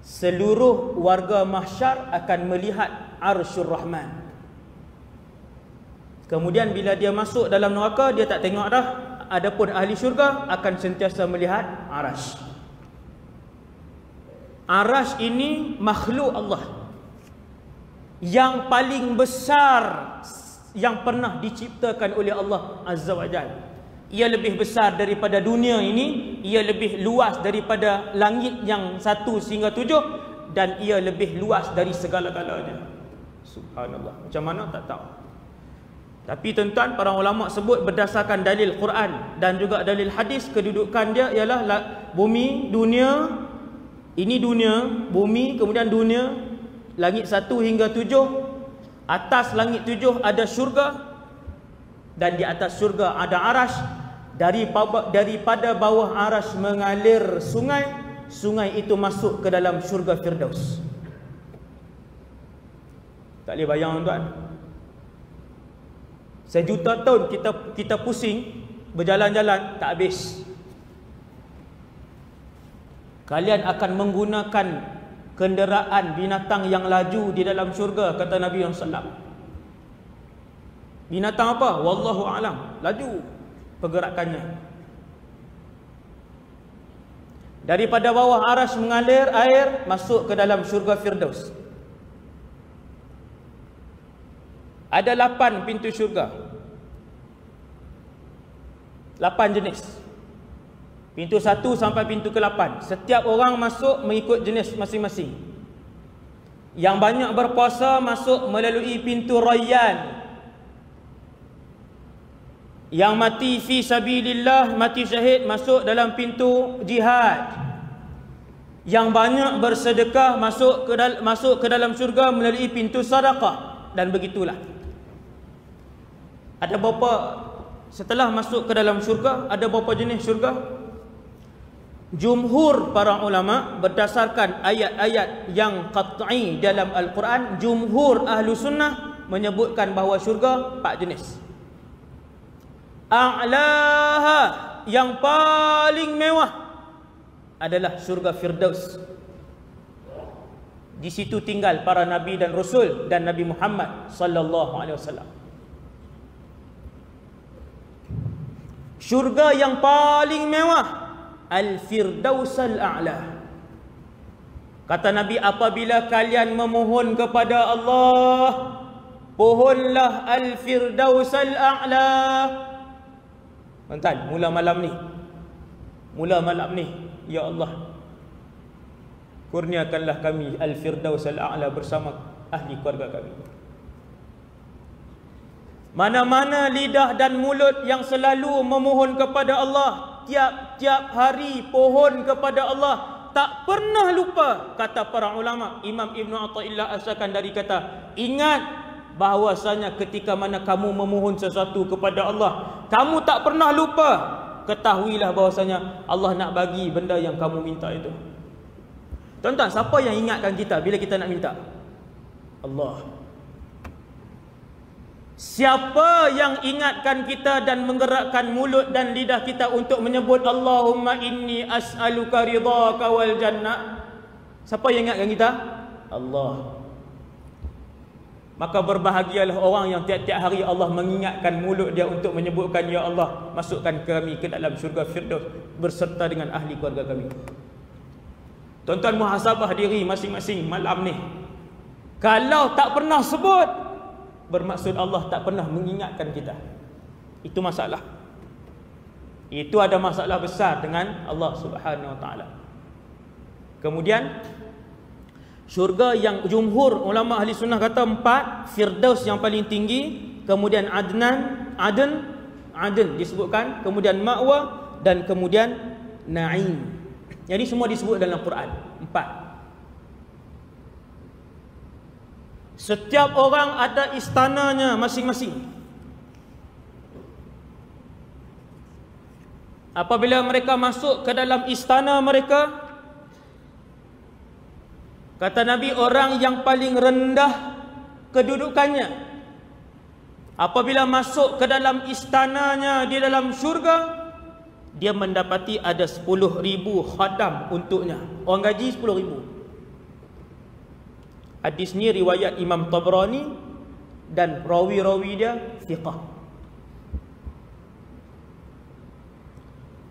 Seluruh warga mahsyar akan melihat Arsyur Rahman. Kemudian bila dia masuk dalam neraka, dia tak tengok dah. Adapun ahli syurga akan sentiasa melihat arash. Arash ini makhluk Allah yang paling besar yang pernah diciptakan oleh Allah Azza wa Jalla. Ia lebih besar daripada dunia ini, ia lebih luas daripada langit yang 1 sehingga 7, dan ia lebih luas dari segala-galanya. Subhanallah. Macam mana tak tahu. Tapi tuan-tuan, para ulama sebut berdasarkan dalil Quran dan juga dalil hadis, kedudukan dia ialah bumi, dunia. Ini dunia, bumi, kemudian dunia, langit 1 hingga 7. Atas langit 7 ada syurga, dan di atas syurga ada arash. Daripada bawah arash mengalir sungai. Sungai itu masuk ke dalam syurga Firdaus. Tak boleh bayang, tuan. Sejuta tahun kita pusing berjalan-jalan tak habis. Kalian akan menggunakan kenderaan binatang yang laju di dalam syurga, kata Nabi SAW. Binatang apa? Wallahu a'lam. Laju pergerakannya. Daripada bawah arash mengalir air masuk ke dalam syurga Firdaus. Ada 8 pintu syurga. 8 jenis. Pintu 1 sampai pintu ke-8. Setiap orang masuk mengikut jenis masing-masing. Yang banyak berpuasa masuk melalui pintu Rayyan. Yang mati fi sabilillah, mati syahid, masuk dalam pintu jihad. yang banyak bersedekah masuk ke dalam syurga melalui pintu sedekah. Dan begitulah. Ada berapa, setelah masuk ke dalam syurga, ada berapa jenis syurga? Jumhur para ulama berdasarkan ayat-ayat yang qat'i dalam Al-Quran, jumhur ahlu sunnah menyebutkan bahawa syurga 4 jenis. A'laha, yang paling mewah adalah syurga Firdaus. Di situ tinggal para nabi dan rasul dan Nabi Muhammad sallallahu alaihi wasallam. Syurga yang paling mewah Al-Firdaus Al-A'la. Kata Nabi, apabila kalian memohon kepada Allah, pohonlah Al-Firdaus Al-A'la. Tuan-tuan, mula malam ni, ya Allah, kurniakanlah kami Al-Firdaus Al-A'la bersama ahli keluarga kami. Mana-mana lidah dan mulut yang selalu memohon kepada Allah, tiap-tiap hari pohon kepada Allah, tak pernah lupa. Kata para ulama, Imam Ibn Athaillah asalkan dari kata, ingat bahawasanya ketika mana kamu memohon sesuatu kepada Allah, kamu tak pernah lupa, ketahuilah bahawasanya Allah nak bagi benda yang kamu minta itu. Tuan-tuan, siapa yang ingatkan kita bila kita nak minta? Allah. Siapa yang ingatkan kita dan menggerakkan mulut dan lidah kita untuk menyebut Allahumma inni as'aluka ridhaka wal jannah? Siapa yang ingatkan kita? Allah. Maka berbahagialah orang yang tiap-tiap hari Allah mengingatkan mulut dia untuk menyebutkan, ya Allah, masukkan kami ke dalam syurga Firdaus berserta dengan ahli keluarga kami. Tuan-tuan, muhasabah diri masing-masing malam ni. Kalau tak pernah sebut, bermaksud Allah tak pernah mengingatkan kita. Itu masalah. Itu ada masalah besar dengan Allah Subhanahu Wa Taala. Kemudian syurga yang jumhur ulama ahli sunnah kata 4, Firdaus yang paling tinggi, kemudian Aden disebutkan, kemudian Ma'wa, dan kemudian Na'im. Jadi semua disebut dalam Quran 4. Setiap orang ada istananya masing-masing. Apabila mereka masuk ke dalam istana mereka, kata Nabi, orang yang paling rendah kedudukannya, apabila masuk ke dalam istananya di dalam syurga, dia mendapati ada 10,000 khadam untuknya. Orang gaji 10,000. Hadis ni riwayat Imam Tabrani dan rawi-rawi dia thiqah.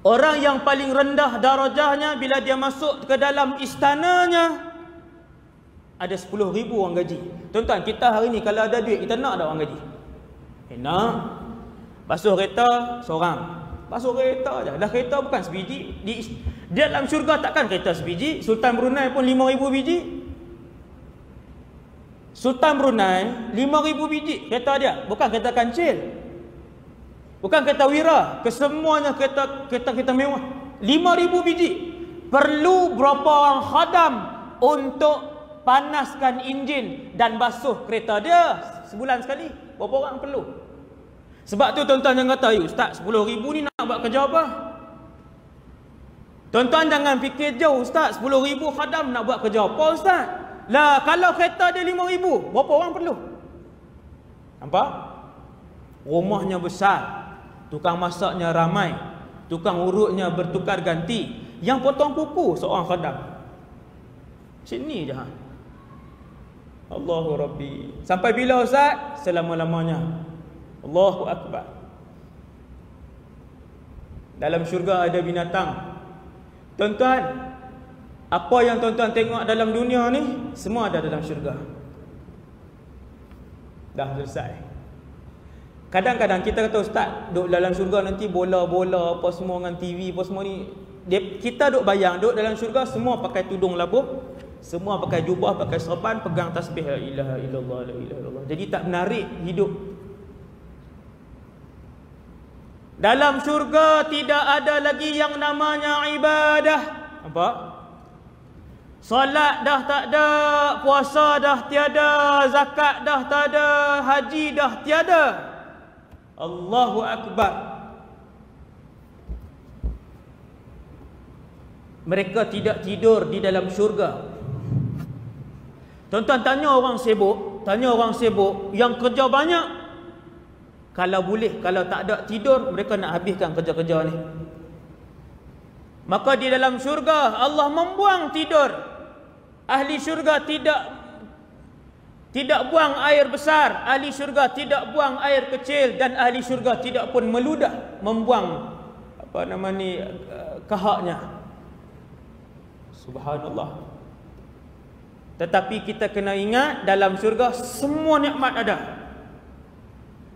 Orang yang paling rendah darajahnya bila dia masuk ke dalam istananya ada 10,000 orang gaji. Tuan-tuan, kita hari ni kalau ada duit, kita nak tak orang gaji? Nak. Basuh kereta seorang. Basuh kereta je. Dah kereta bukan sebiji. Di dalam syurga takkan kereta sebiji. Sultan Brunei pun 5,000 biji. Sultan Brunei 5,000 biji kereta dia. Bukan kereta kancil, bukan kereta wira, kesemuanya kereta mewah. 5,000 biji. Perlu berapa orang khadam untuk panaskan enjin dan basuh kereta dia sebulan sekali? Berapa orang perlu? Sebab tu tuan-tuan jangan kata, Ustaz, 10,000 ni nak buat kerja apa? Tuan-tuan jangan fikir jauh, Ustaz, 10,000 khadam nak buat kerja apa, Ustaz? Lah, kalau kereta dia 5,000, berapa orang perlu? Nampak? Rumahnya besar, tukang masaknya ramai, tukang urutnya bertukar ganti, yang potong kuku seorang khadam. Sini je. Allahu Rabbi. Sampai bila, Ustaz? Selama-lamanya. Allahu Akbar. Dalam syurga ada binatang. Tuan-tuan, apa yang tuan-tuan tengok dalam dunia ni, semua ada dalam syurga. Dah selesai. Kadang-kadang kita kata, Ustaz, duduk dalam syurga nanti bola-bola apa semua dengan TV apa semua ni. Kita duduk bayang, duduk dalam syurga semua pakai tudung labuh, semua pakai jubah, pakai serban, pegang tasbih, la ilaha illallah, la ilaha illallah. Jadi tak menarik hidup. Dalam syurga tidak ada lagi yang namanya ibadah. Nampak? Solat dah tak ada, puasa dah tiada, zakat dah tak ada, haji dah tiada. Allahu Akbar. Mereka tidak tidur di dalam syurga. Tuan-tuan, tanya orang sibuk yang kerja banyak. Kalau boleh, kalau tak ada tidur, mereka nak habiskan kerja-kerja ni. Maka di dalam syurga Allah membuang tidur. Ahli syurga tidak buang air besar, ahli syurga tidak buang air kecil, dan ahli syurga tidak pun meludah membuang kahaknya. Subhanallah. Tetapi kita kena ingat, dalam syurga semua nikmat ada.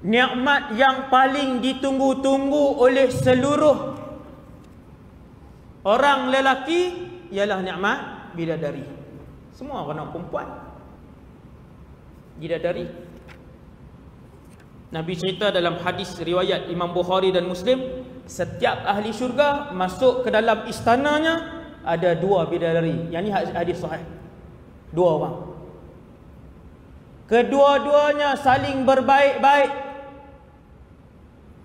Nikmat yang paling ditunggu-tunggu oleh seluruh orang lelaki ialah nikmat bidadari. Semua orang perempuan bidadari. Nabi cerita dalam hadis riwayat Imam Bukhari dan Muslim, setiap ahli syurga masuk ke dalam istananya ada 2 bidadari. Yang ni hadis sahih. 2 orang. Kedua-duanya saling berbaik-baik.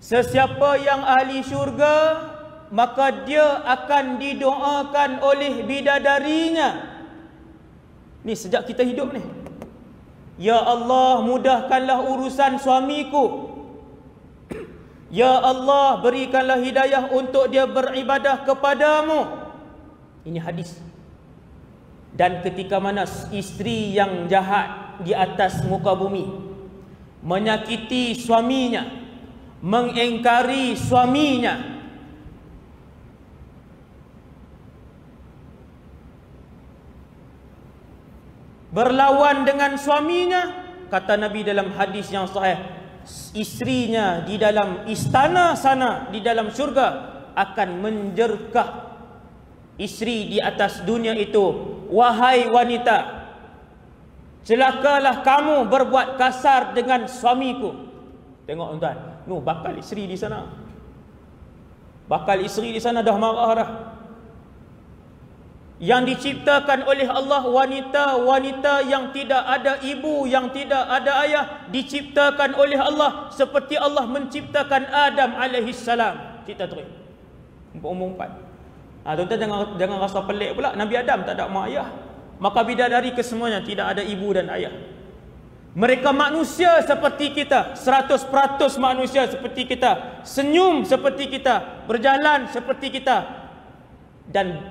Sesiapa yang ahli syurga, maka dia akan didoakan oleh bidadarinya. Ni sejak kita hidup ni. Ya Allah, mudahkanlah urusan suamiku. Ya Allah, berikanlah hidayah untuk dia beribadah kepadamu. Ini hadis. Dan ketika mana isteri yang jahat di atas muka bumi menyakiti suaminya, mengingkari suaminya, berlawan dengan suaminya, kata Nabi dalam hadis yang sahih, isterinya di dalam istana sana, di dalam syurga, akan menjerkah isteri di atas dunia itu, wahai wanita, celakalah kamu berbuat kasar dengan suamiku. Tengok tuan, bakal isteri di sana. Bakal isteri di sana dah marah dah. Yang diciptakan oleh Allah, wanita-wanita yang tidak ada ibu, yang tidak ada ayah, diciptakan oleh Allah seperti Allah menciptakan Adam alaihissalam. Cipta terus umur 4. Tuan-tuan jangan rasa pelik pula. Nabi Adam tak ada mak ayah, maka bidadari kesemuanya tidak ada ibu dan ayah. Mereka manusia seperti kita, 100% manusia seperti kita, senyum seperti kita, berjalan seperti kita. Dan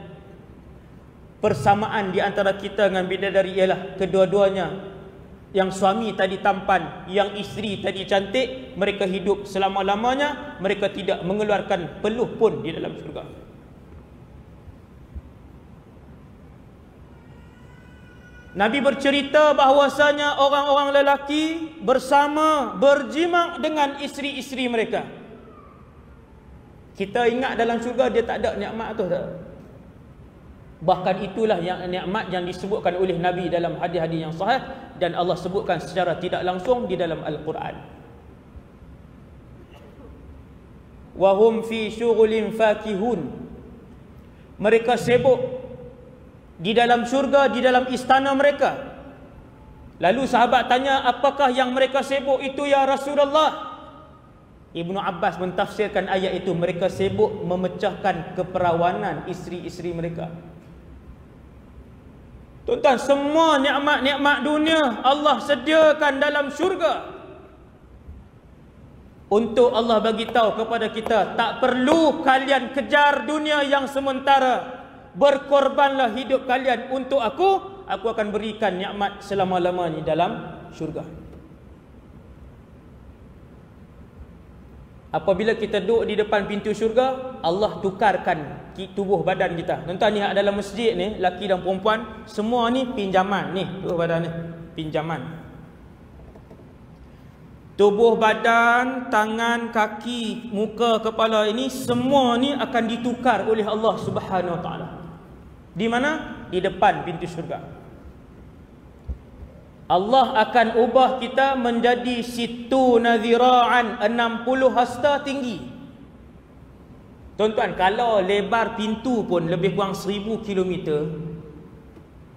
persamaan di antara kita dengan bidadari ialah kedua-duanya, yang suami tadi tampan, yang isteri tadi cantik, mereka hidup selama-lamanya, mereka tidak mengeluarkan peluh pun di dalam syurga. Nabi bercerita bahawasanya orang-orang lelaki bersama berjima dengan isteri-isteri mereka. Kita ingat dalam syurga dia tak ada nikmat tu tak? Bahkan itulah yang nikmat yang disebutkan oleh Nabi dalam hadis-hadis yang sahih, dan Allah sebutkan secara tidak langsung di dalam Al-Quran. Wa hum fi syughulin fakihun. Mereka sibuk di dalam syurga, di dalam istana mereka. Lalu sahabat tanya, apakah yang mereka sibuk itu ya Rasulullah? Ibnu Abbas mentafsirkan ayat itu, mereka sibuk memecahkan keperawanan isteri-isteri mereka. Tuan-tuan, semua nikmat-nikmat dunia Allah sediakan dalam syurga. Untuk Allah bagi tahu kepada kita, tak perlu kalian kejar dunia yang sementara. Berkorbanlah hidup kalian untuk aku akan berikan nikmat selama-lamanya dalam syurga. Apabila kita duduk di depan pintu syurga, Allah tukarkan tubuh badan kita. Tuan-tuan, ni dalam masjid ni, lelaki dan perempuan, semua ni pinjaman ni, tubuh badan ni, pinjaman. Tubuh badan, tangan, kaki, muka, kepala ini, semua ni akan ditukar oleh Allah Subhanahu Wa Taala. Di mana? Di depan pintu syurga. Allah akan ubah kita menjadi situ nadhira'an, 60 hasta tinggi. Tuan-tuan, kalau lebar pintu pun lebih kurang 1000 kilometer,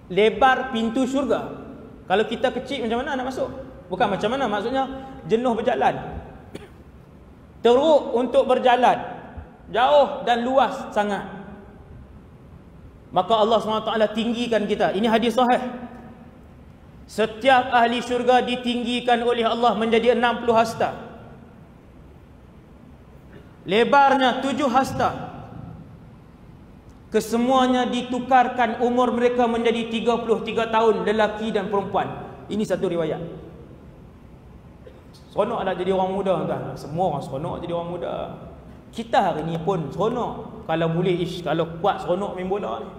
lebar pintu syurga. Kalau kita kecil macam mana nak masuk? Bukan macam mana, maksudnya jenuh berjalan. Teruk untuk berjalan, jauh dan luas sangat. Maka Allah SWT tinggikan kita. Ini hadis sahih. Setiap ahli syurga ditinggikan oleh Allah menjadi 60 hasta. Lebarnya 7 hasta. Kesemuanya ditukarkan umur mereka menjadi 33 tahun, lelaki dan perempuan. Ini satu riwayat. Seronok nak jadi orang muda tuan. Semua orang seronok jadi orang muda. Kita hari ni pun seronok. Kalau boleh kalau kuat seronok main bola ni.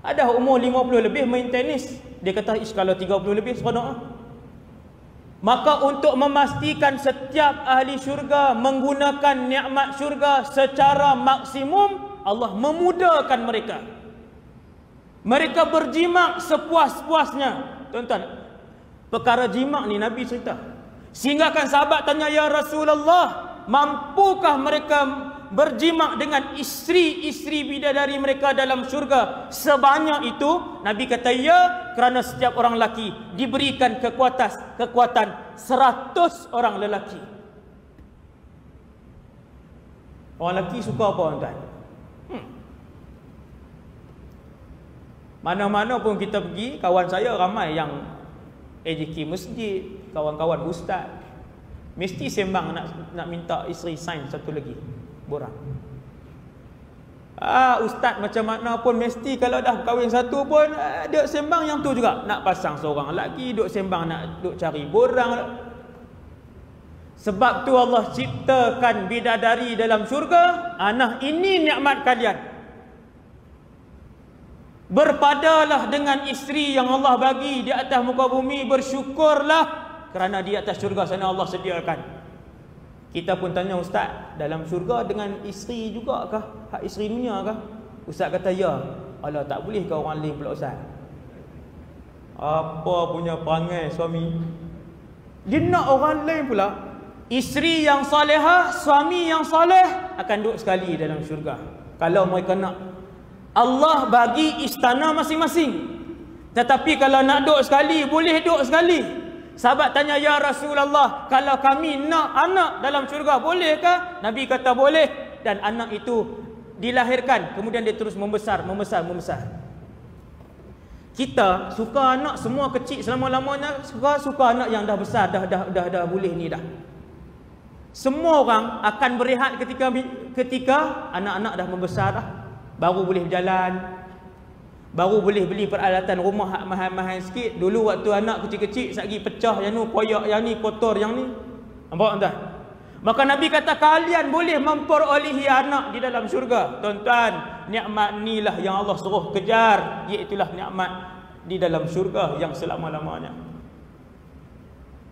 Ada umur 50 lebih main tenis, dia kata kalau 30 lebih seronok. Maka untuk memastikan setiap ahli syurga menggunakan nikmat syurga secara maksimum, Allah memudahkan mereka. Mereka berjimak sepuas-puasnya. Tuan-tuan, perkara jimak ni Nabi cerita. Sehingga kan sahabat tanya, ya Rasulullah, mampukah mereka berjimak dengan isteri-isteri bidadari mereka dalam syurga sebanyak itu? Nabi kata ya, kerana setiap orang lelaki diberikan kekuatan 100 orang lelaki. Orang lelaki suka apa tuan? Mana-mana pun kita pergi, kawan saya ramai yang AJK masjid, kawan-kawan ustaz, mesti sembang nak minta isteri sign satu lagi, borang. Ustaz macam mana pun mesti kalau dah kahwin satu pun duk sembang yang tu juga, nak pasang seorang lagi, duk sembang nak duk cari borang. Sebab tu Allah ciptakan bidadari dalam syurga. Nah, ini nikmat kalian. Berpadalah dengan isteri yang Allah bagi di atas muka bumi, bersyukurlah kerana di atas syurga sana Allah sediakan. Kita pun tanya ustaz, dalam syurga dengan isteri juga kah? Hak isteri dunia kah? Ustaz kata ya. Alah, tak boleh ke orang lain pula ustaz? Apa punya perangai suami? Dia nak orang lain pula. Isteri yang salihah, suami yang saleh akan duduk sekali dalam syurga. Kalau mereka nak, Allah bagi istana masing-masing. Tetapi kalau nak duduk sekali, boleh duduk sekali. Sahabat tanya, ya Rasulullah, kalau kami nak anak dalam syurga, bolehkah? Nabi kata boleh. Dan anak itu dilahirkan, kemudian dia terus membesar. Kita suka anak semua kecil selama-lamanya, suka anak yang dah besar, dah boleh ni dah. Semua orang akan berehat ketika anak-anak dah membesar dah. Baru boleh berjalan, baru boleh beli peralatan rumah mahal-mahal sikit. Dulu waktu anak kecil-kecil lagi pecah yang ni, koyak yang ni, kotor yang ni. Nampak tak? Maka Nabi kata kalian boleh memperolehi anak di dalam syurga. Tuan-tuan, nikmat inilah yang Allah suruh kejar, iaitulah nikmat di dalam syurga yang selama-lamanya.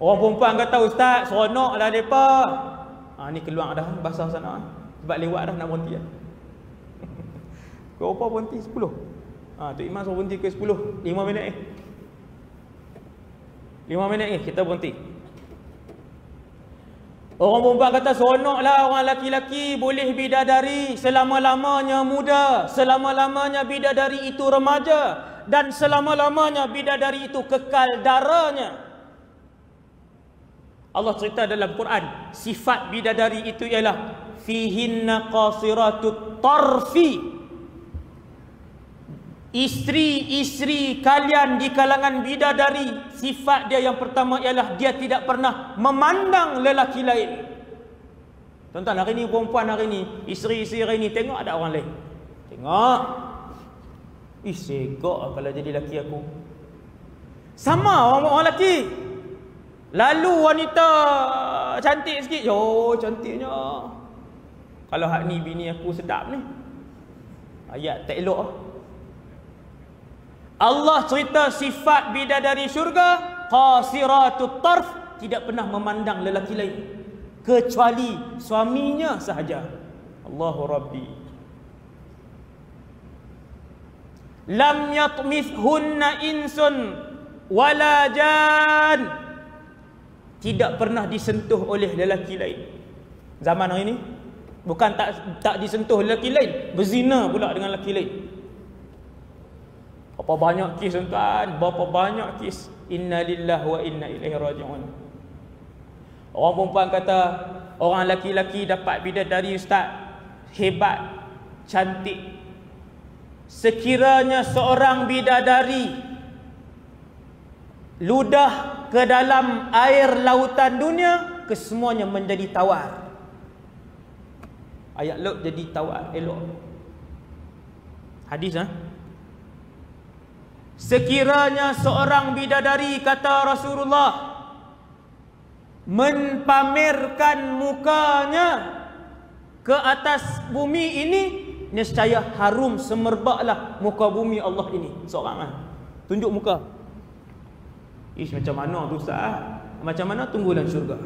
Orang perempuan kata, ustaz, seronoklah depa. Ni keluar dah basah sana. Sebab lewat dah nak berhenti dah. Berapa berhenti? 10. Tok Iman suruh berhenti ke 10. 5 minit 5 minit kita berhenti. Orang perempuan kata seronoklah orang laki-laki boleh bidadari selama-lamanya muda, selama-lamanya bidadari itu remaja, dan selama-lamanya bidadari itu kekal darahnya. Allah cerita dalam Quran, sifat bidadari itu ialah fihinna qasiratut tarfi. Isteri-isteri kalian di kalangan bidadari, sifat dia yang pertama ialah dia tidak pernah memandang lelaki lain. Tuan-tuan, hari ni perempuan hari ni, isteri-isteri hari ni tengok ada orang lain. Tengok. Segak kalau jadi lelaki aku. Sama orang lelaki. Lalu wanita cantik sikit, yo cantiknya. Kalau hak ni bini aku sedap ni. Ayat tak elok. Allah cerita sifat bidadari syurga, qasiratut tarf, tidak pernah memandang lelaki lain kecuali suaminya sahaja. Allahu Rabbi. Lam yatmithunna insun wala jan. Tidak pernah disentuh oleh lelaki lain. Zaman hari ini bukan tak disentuh lelaki lain, berzina pula dengan lelaki lain. Berapa banyak kes tuan, berapa banyak kes. Inna lillahi wa inna ilaihi raji'un. Orang perempuan kata, orang laki-laki dapat bidadari ustaz, hebat, cantik. Sekiranya seorang bidadari ludah ke dalam air lautan dunia, kesemuanya menjadi tawar. Ayat laut jadi tawar, elok. Hadis Sekiranya seorang bidadari, kata Rasulullah, mempamerkan mukanya ke atas bumi ini, nescaya harum semerbaklah muka bumi Allah ini. Seorang tunjuk muka. Ish, macam mana tu Ustaz? Macam mana tunggu dalam syurga?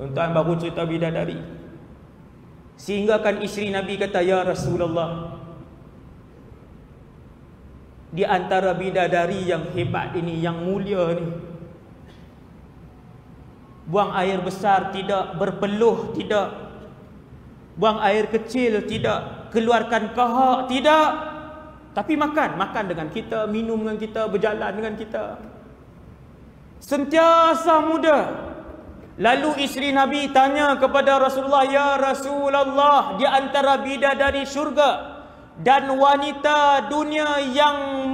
Tuan baru cerita bidadari. Sehingga kan isteri Nabi kata, ya Rasulullah, di antara bidadari yang hebat ini, yang mulia ni, buang air besar tidak, berpeluh tidak, buang air kecil tidak, keluarkan kahak tidak, tapi makan dengan kita, minum dengan kita, berjalan dengan kita, sentiasa muda. Lalu isteri Nabi tanya kepada Rasulullah, ya Rasulullah, di antara bidadari syurga dan wanita dunia yang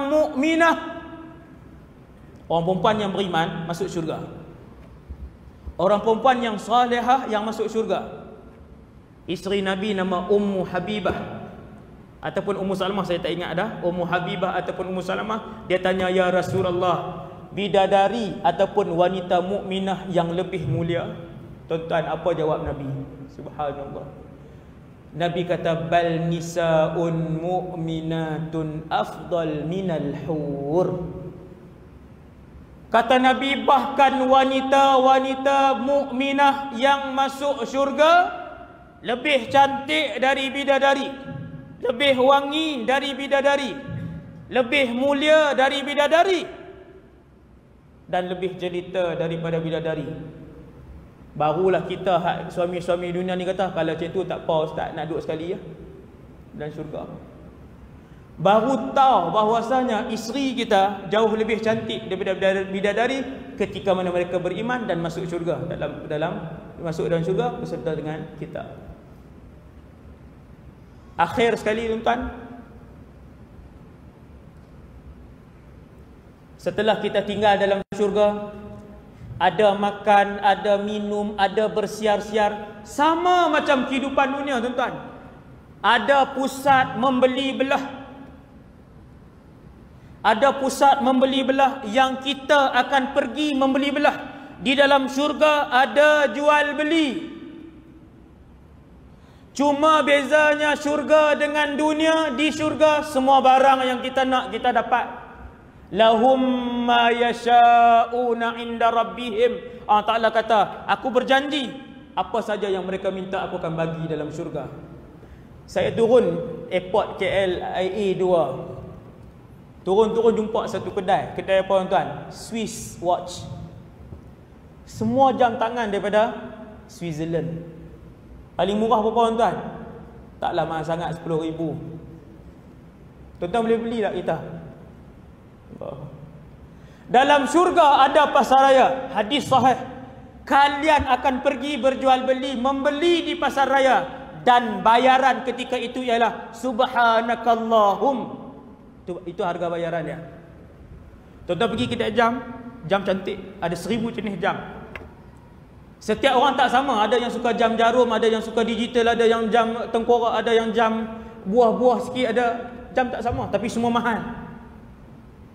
mukminah, orang perempuan yang beriman masuk syurga, orang perempuan yang salihah yang masuk syurga. Isteri Nabi nama Ummu Habibah ataupun Ummu Salamah, saya tak ingat dah, Ummu Habibah ataupun Ummu Salamah. Dia tanya, ya Rasulullah, bidadari ataupun wanita mukminah yang lebih mulia? Tuan-tuan, apa jawab Nabi? Subhanallah. Nabi kata, bal nisaun mu'minatun afdal minal hur. Kata Nabi, bahkan wanita-wanita mukminah yang masuk syurga lebih cantik dari bidadari, lebih wangi dari bidadari, lebih mulia dari bidadari, dan lebih jelita daripada bidadari. Barulah kita suami-suami dunia ni kata, kalau macam tu tak apa ustaz, nak duduk sekali ya dalam syurga. Baru tahu bahawasanya isteri kita jauh lebih cantik daripada bidadari ketika mana mereka beriman dan masuk syurga, masuk dalam syurga beserta dengan kita. Akhir sekali tuan-tuan, setelah kita tinggal dalam syurga, ada makan, ada minum, ada bersiar-siar, sama macam kehidupan dunia tuan-tuan. Ada pusat membeli belah, ada pusat membeli belah yang kita akan pergi membeli belah. Di dalam syurga ada jual beli. Cuma bezanya syurga dengan dunia, di syurga semua barang yang kita nak kita dapat. Lahum ma yasha'una inda rabbihim. Allah Ta'ala kata, aku berjanji apa saja yang mereka minta aku akan bagi dalam syurga. Saya turun airport KLIA 2. Turun jumpa satu kedai apa tuan? Swiss watch. Semua jam tangan daripada Switzerland. Paling murah berapa tuan? Taklah mahal sangat, 10,000. Tuan-tuan boleh beli tak kita? Dalam syurga ada pasaraya. Hadis sahih, kalian akan pergi berjual beli, membeli di pasar raya, dan bayaran ketika itu ialah subhanakallahum. Itu harga bayarannya. Tuan-tuan pergi kedai jam cantik, ada 1000 jenis jam. Setiap orang tak sama, ada yang suka jam jarum, ada yang suka digital, ada yang jam tengkorak, ada yang jam buah-buah sikit, ada jam tak sama, tapi semua mahal.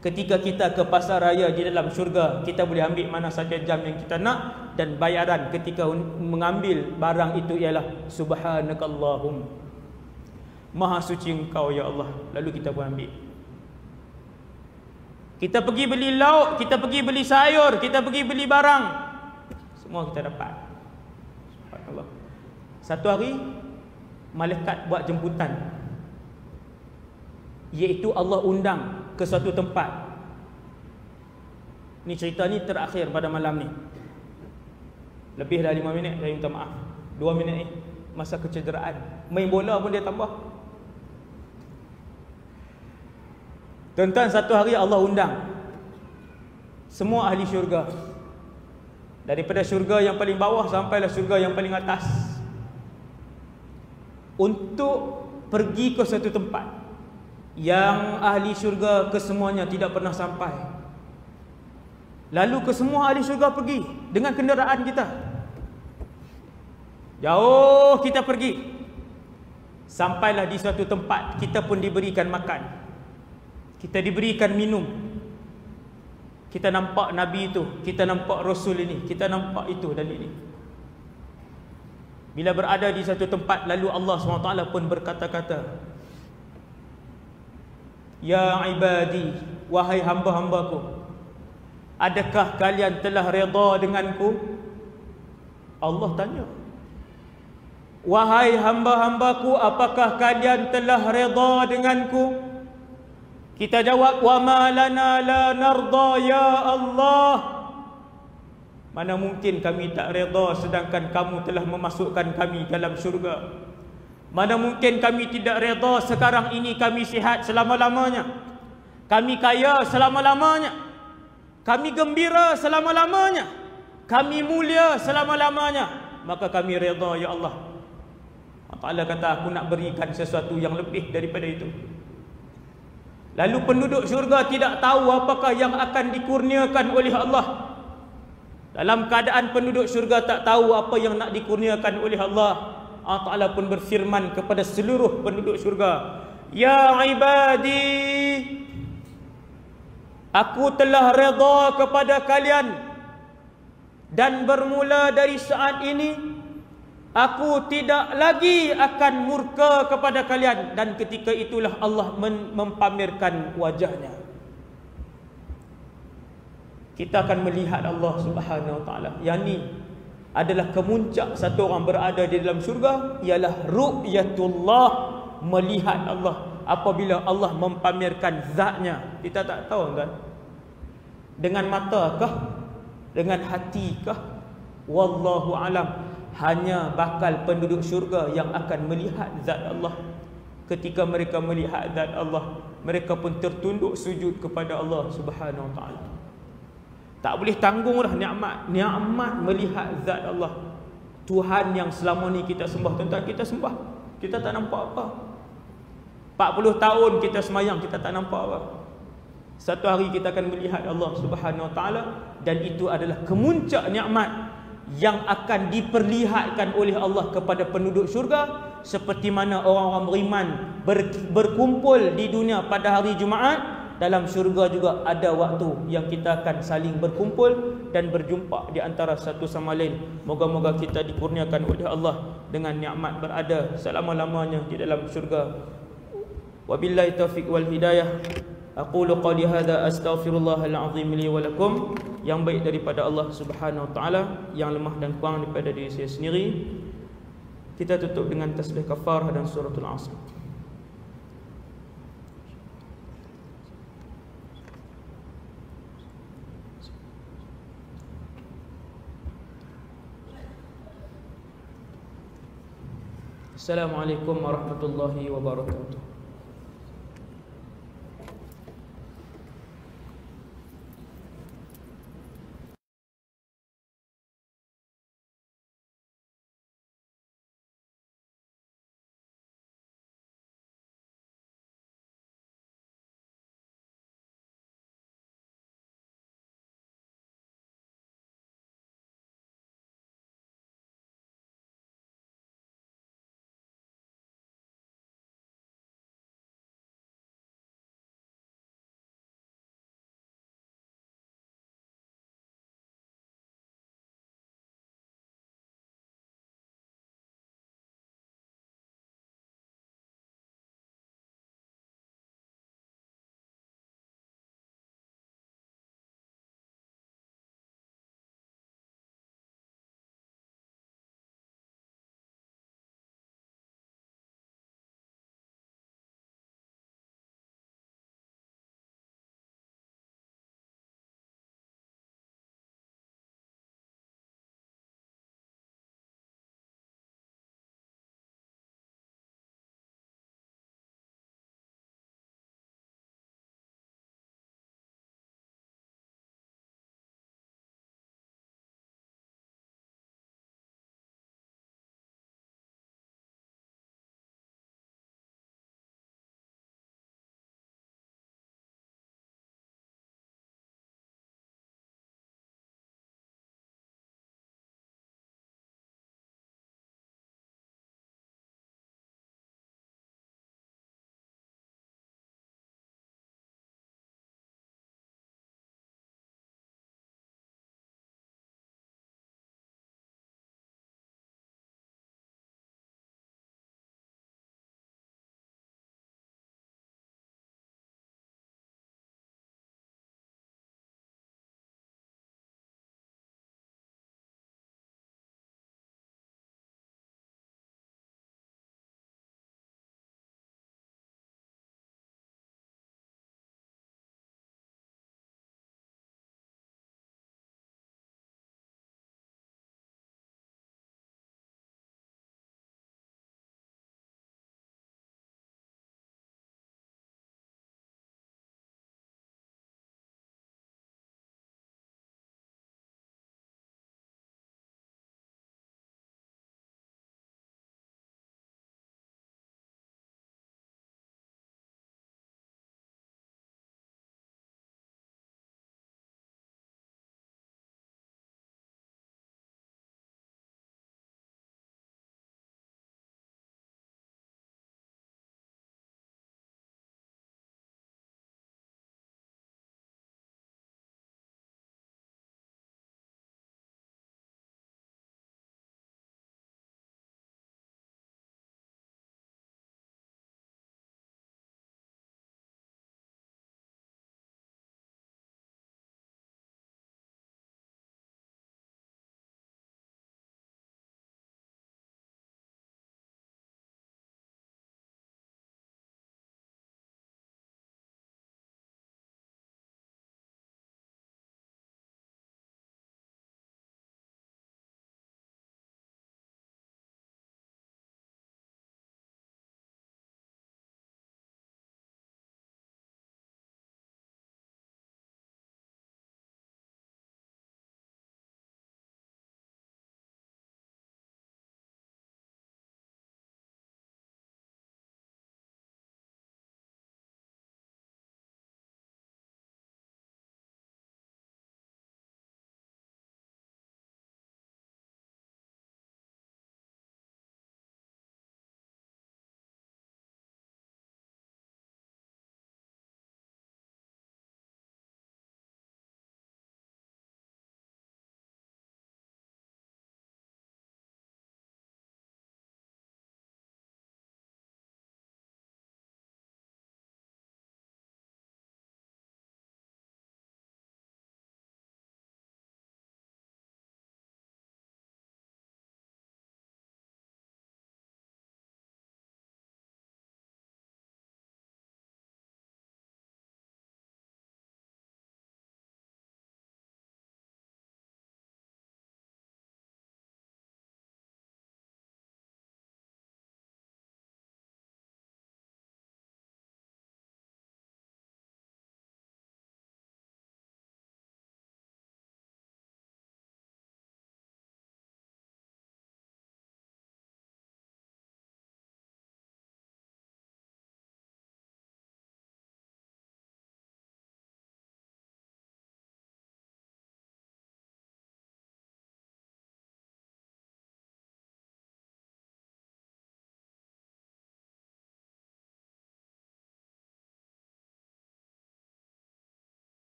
Ketika kita ke pasar raya di dalam syurga, kita boleh ambil mana saja jam yang kita nak, dan bayaran ketika mengambil barang itu ialah subhanakallahum, maha suci engkau ya Allah. Lalu kita pun ambil. Kita pergi beli lauk, kita pergi beli sayur, kita pergi beli barang, semua kita dapat. Subhanallah. Satu hari malaikat buat jemputan, iaitu Allah undang ke suatu tempat. Ni cerita ni terakhir pada malam ni. Lebih dah 5 minit, saya minta maaf. 2 minit ni masa kecederaan. Main bola pun dia tambah. Tuan-tuan, satu hari Allah undang semua ahli syurga, daripada syurga yang paling bawah sampailah syurga yang paling atas, untuk pergi ke satu tempat yang ahli syurga kesemuanya tidak pernah sampai. Lalu kesemua ahli syurga pergi dengan kenderaan kita. Jauh kita pergi, sampailah di suatu tempat, kita pun diberikan makan, kita diberikan minum. Kita nampak Nabi itu, kita nampak Rasul ini, kita nampak itu dan ini. Bila berada di satu tempat, lalu Allah SWT pun berkata-kata, Ya ibadi, wahai hamba-hambaku, adakah kalian telah redha denganku? Allah tanya, wahai hamba-hambaku, apakah kalian telah redha denganku? Kita jawab, wa ma lana la narda ya Allah. Mana mungkin kami tak redha sedangkan kamu telah memasukkan kami dalam syurga. Mana mungkin kami tidak redha sekarang ini kami sihat selama-lamanya, kami kaya selama-lamanya, kami gembira selama-lamanya, kami mulia selama-lamanya, maka kami redha ya Allah. Allah Ta'ala kata, aku nak berikan sesuatu yang lebih daripada itu. Lalu penduduk syurga tidak tahu apakah yang akan dikurniakan oleh Allah. Dalam keadaan penduduk syurga tak tahu apa yang nak dikurniakan oleh Allah, Allah Ta'ala pun berfirman kepada seluruh penduduk syurga, Ya ibadi, aku telah redha kepada kalian, dan bermula dari saat ini aku tidak lagi akan murka kepada kalian. Dan ketika itulah Allah mempamerkan wajahnya. Kita akan melihat Allah Subhanahu Wa Taala. Yang ini adalah kemuncak satu orang berada di dalam syurga, ialah ru'yatullah, melihat Allah. Apabila Allah mempamerkan zatnya, kita tak tahu kan, dengan mata kah, dengan hati kah, wallahu alam. Hanya bakal penduduk syurga yang akan melihat zat Allah. Ketika mereka melihat zat Allah, mereka pun tertunduk sujud kepada Allah Subhanahu Wa Taala. Tak boleh tanggunglah nikmat melihat zat Allah. Tuhan yang selama ni kita sembah, tuan-tuan, kita sembah, kita tak nampak apa. 40 tahun kita semayang, kita tak nampak apa. Satu hari kita akan melihat Allah Subhanahu Wa Taala, dan itu adalah kemuncak nikmat yang akan diperlihatkan oleh Allah kepada penduduk syurga. Seperti mana orang-orang beriman berkumpul di dunia pada hari Jumaat, dalam syurga juga ada waktu yang kita akan saling berkumpul dan berjumpa di antara satu sama lain. Moga-moga kita dikurniakan oleh Allah dengan nikmat berada selama-lamanya di dalam syurga. Wabillahi taufiq wal hidayah. Aqulu qali hadza astaghfirullahal azim li wa lakum. Yang baik daripada Allah Subhanahu Wa Taala, yang lemah dan kurang daripada diri saya sendiri. Kita tutup dengan tasbih kafarah dan suratul Asr. Assalamualaikum warahmatullahi wabarakatuh.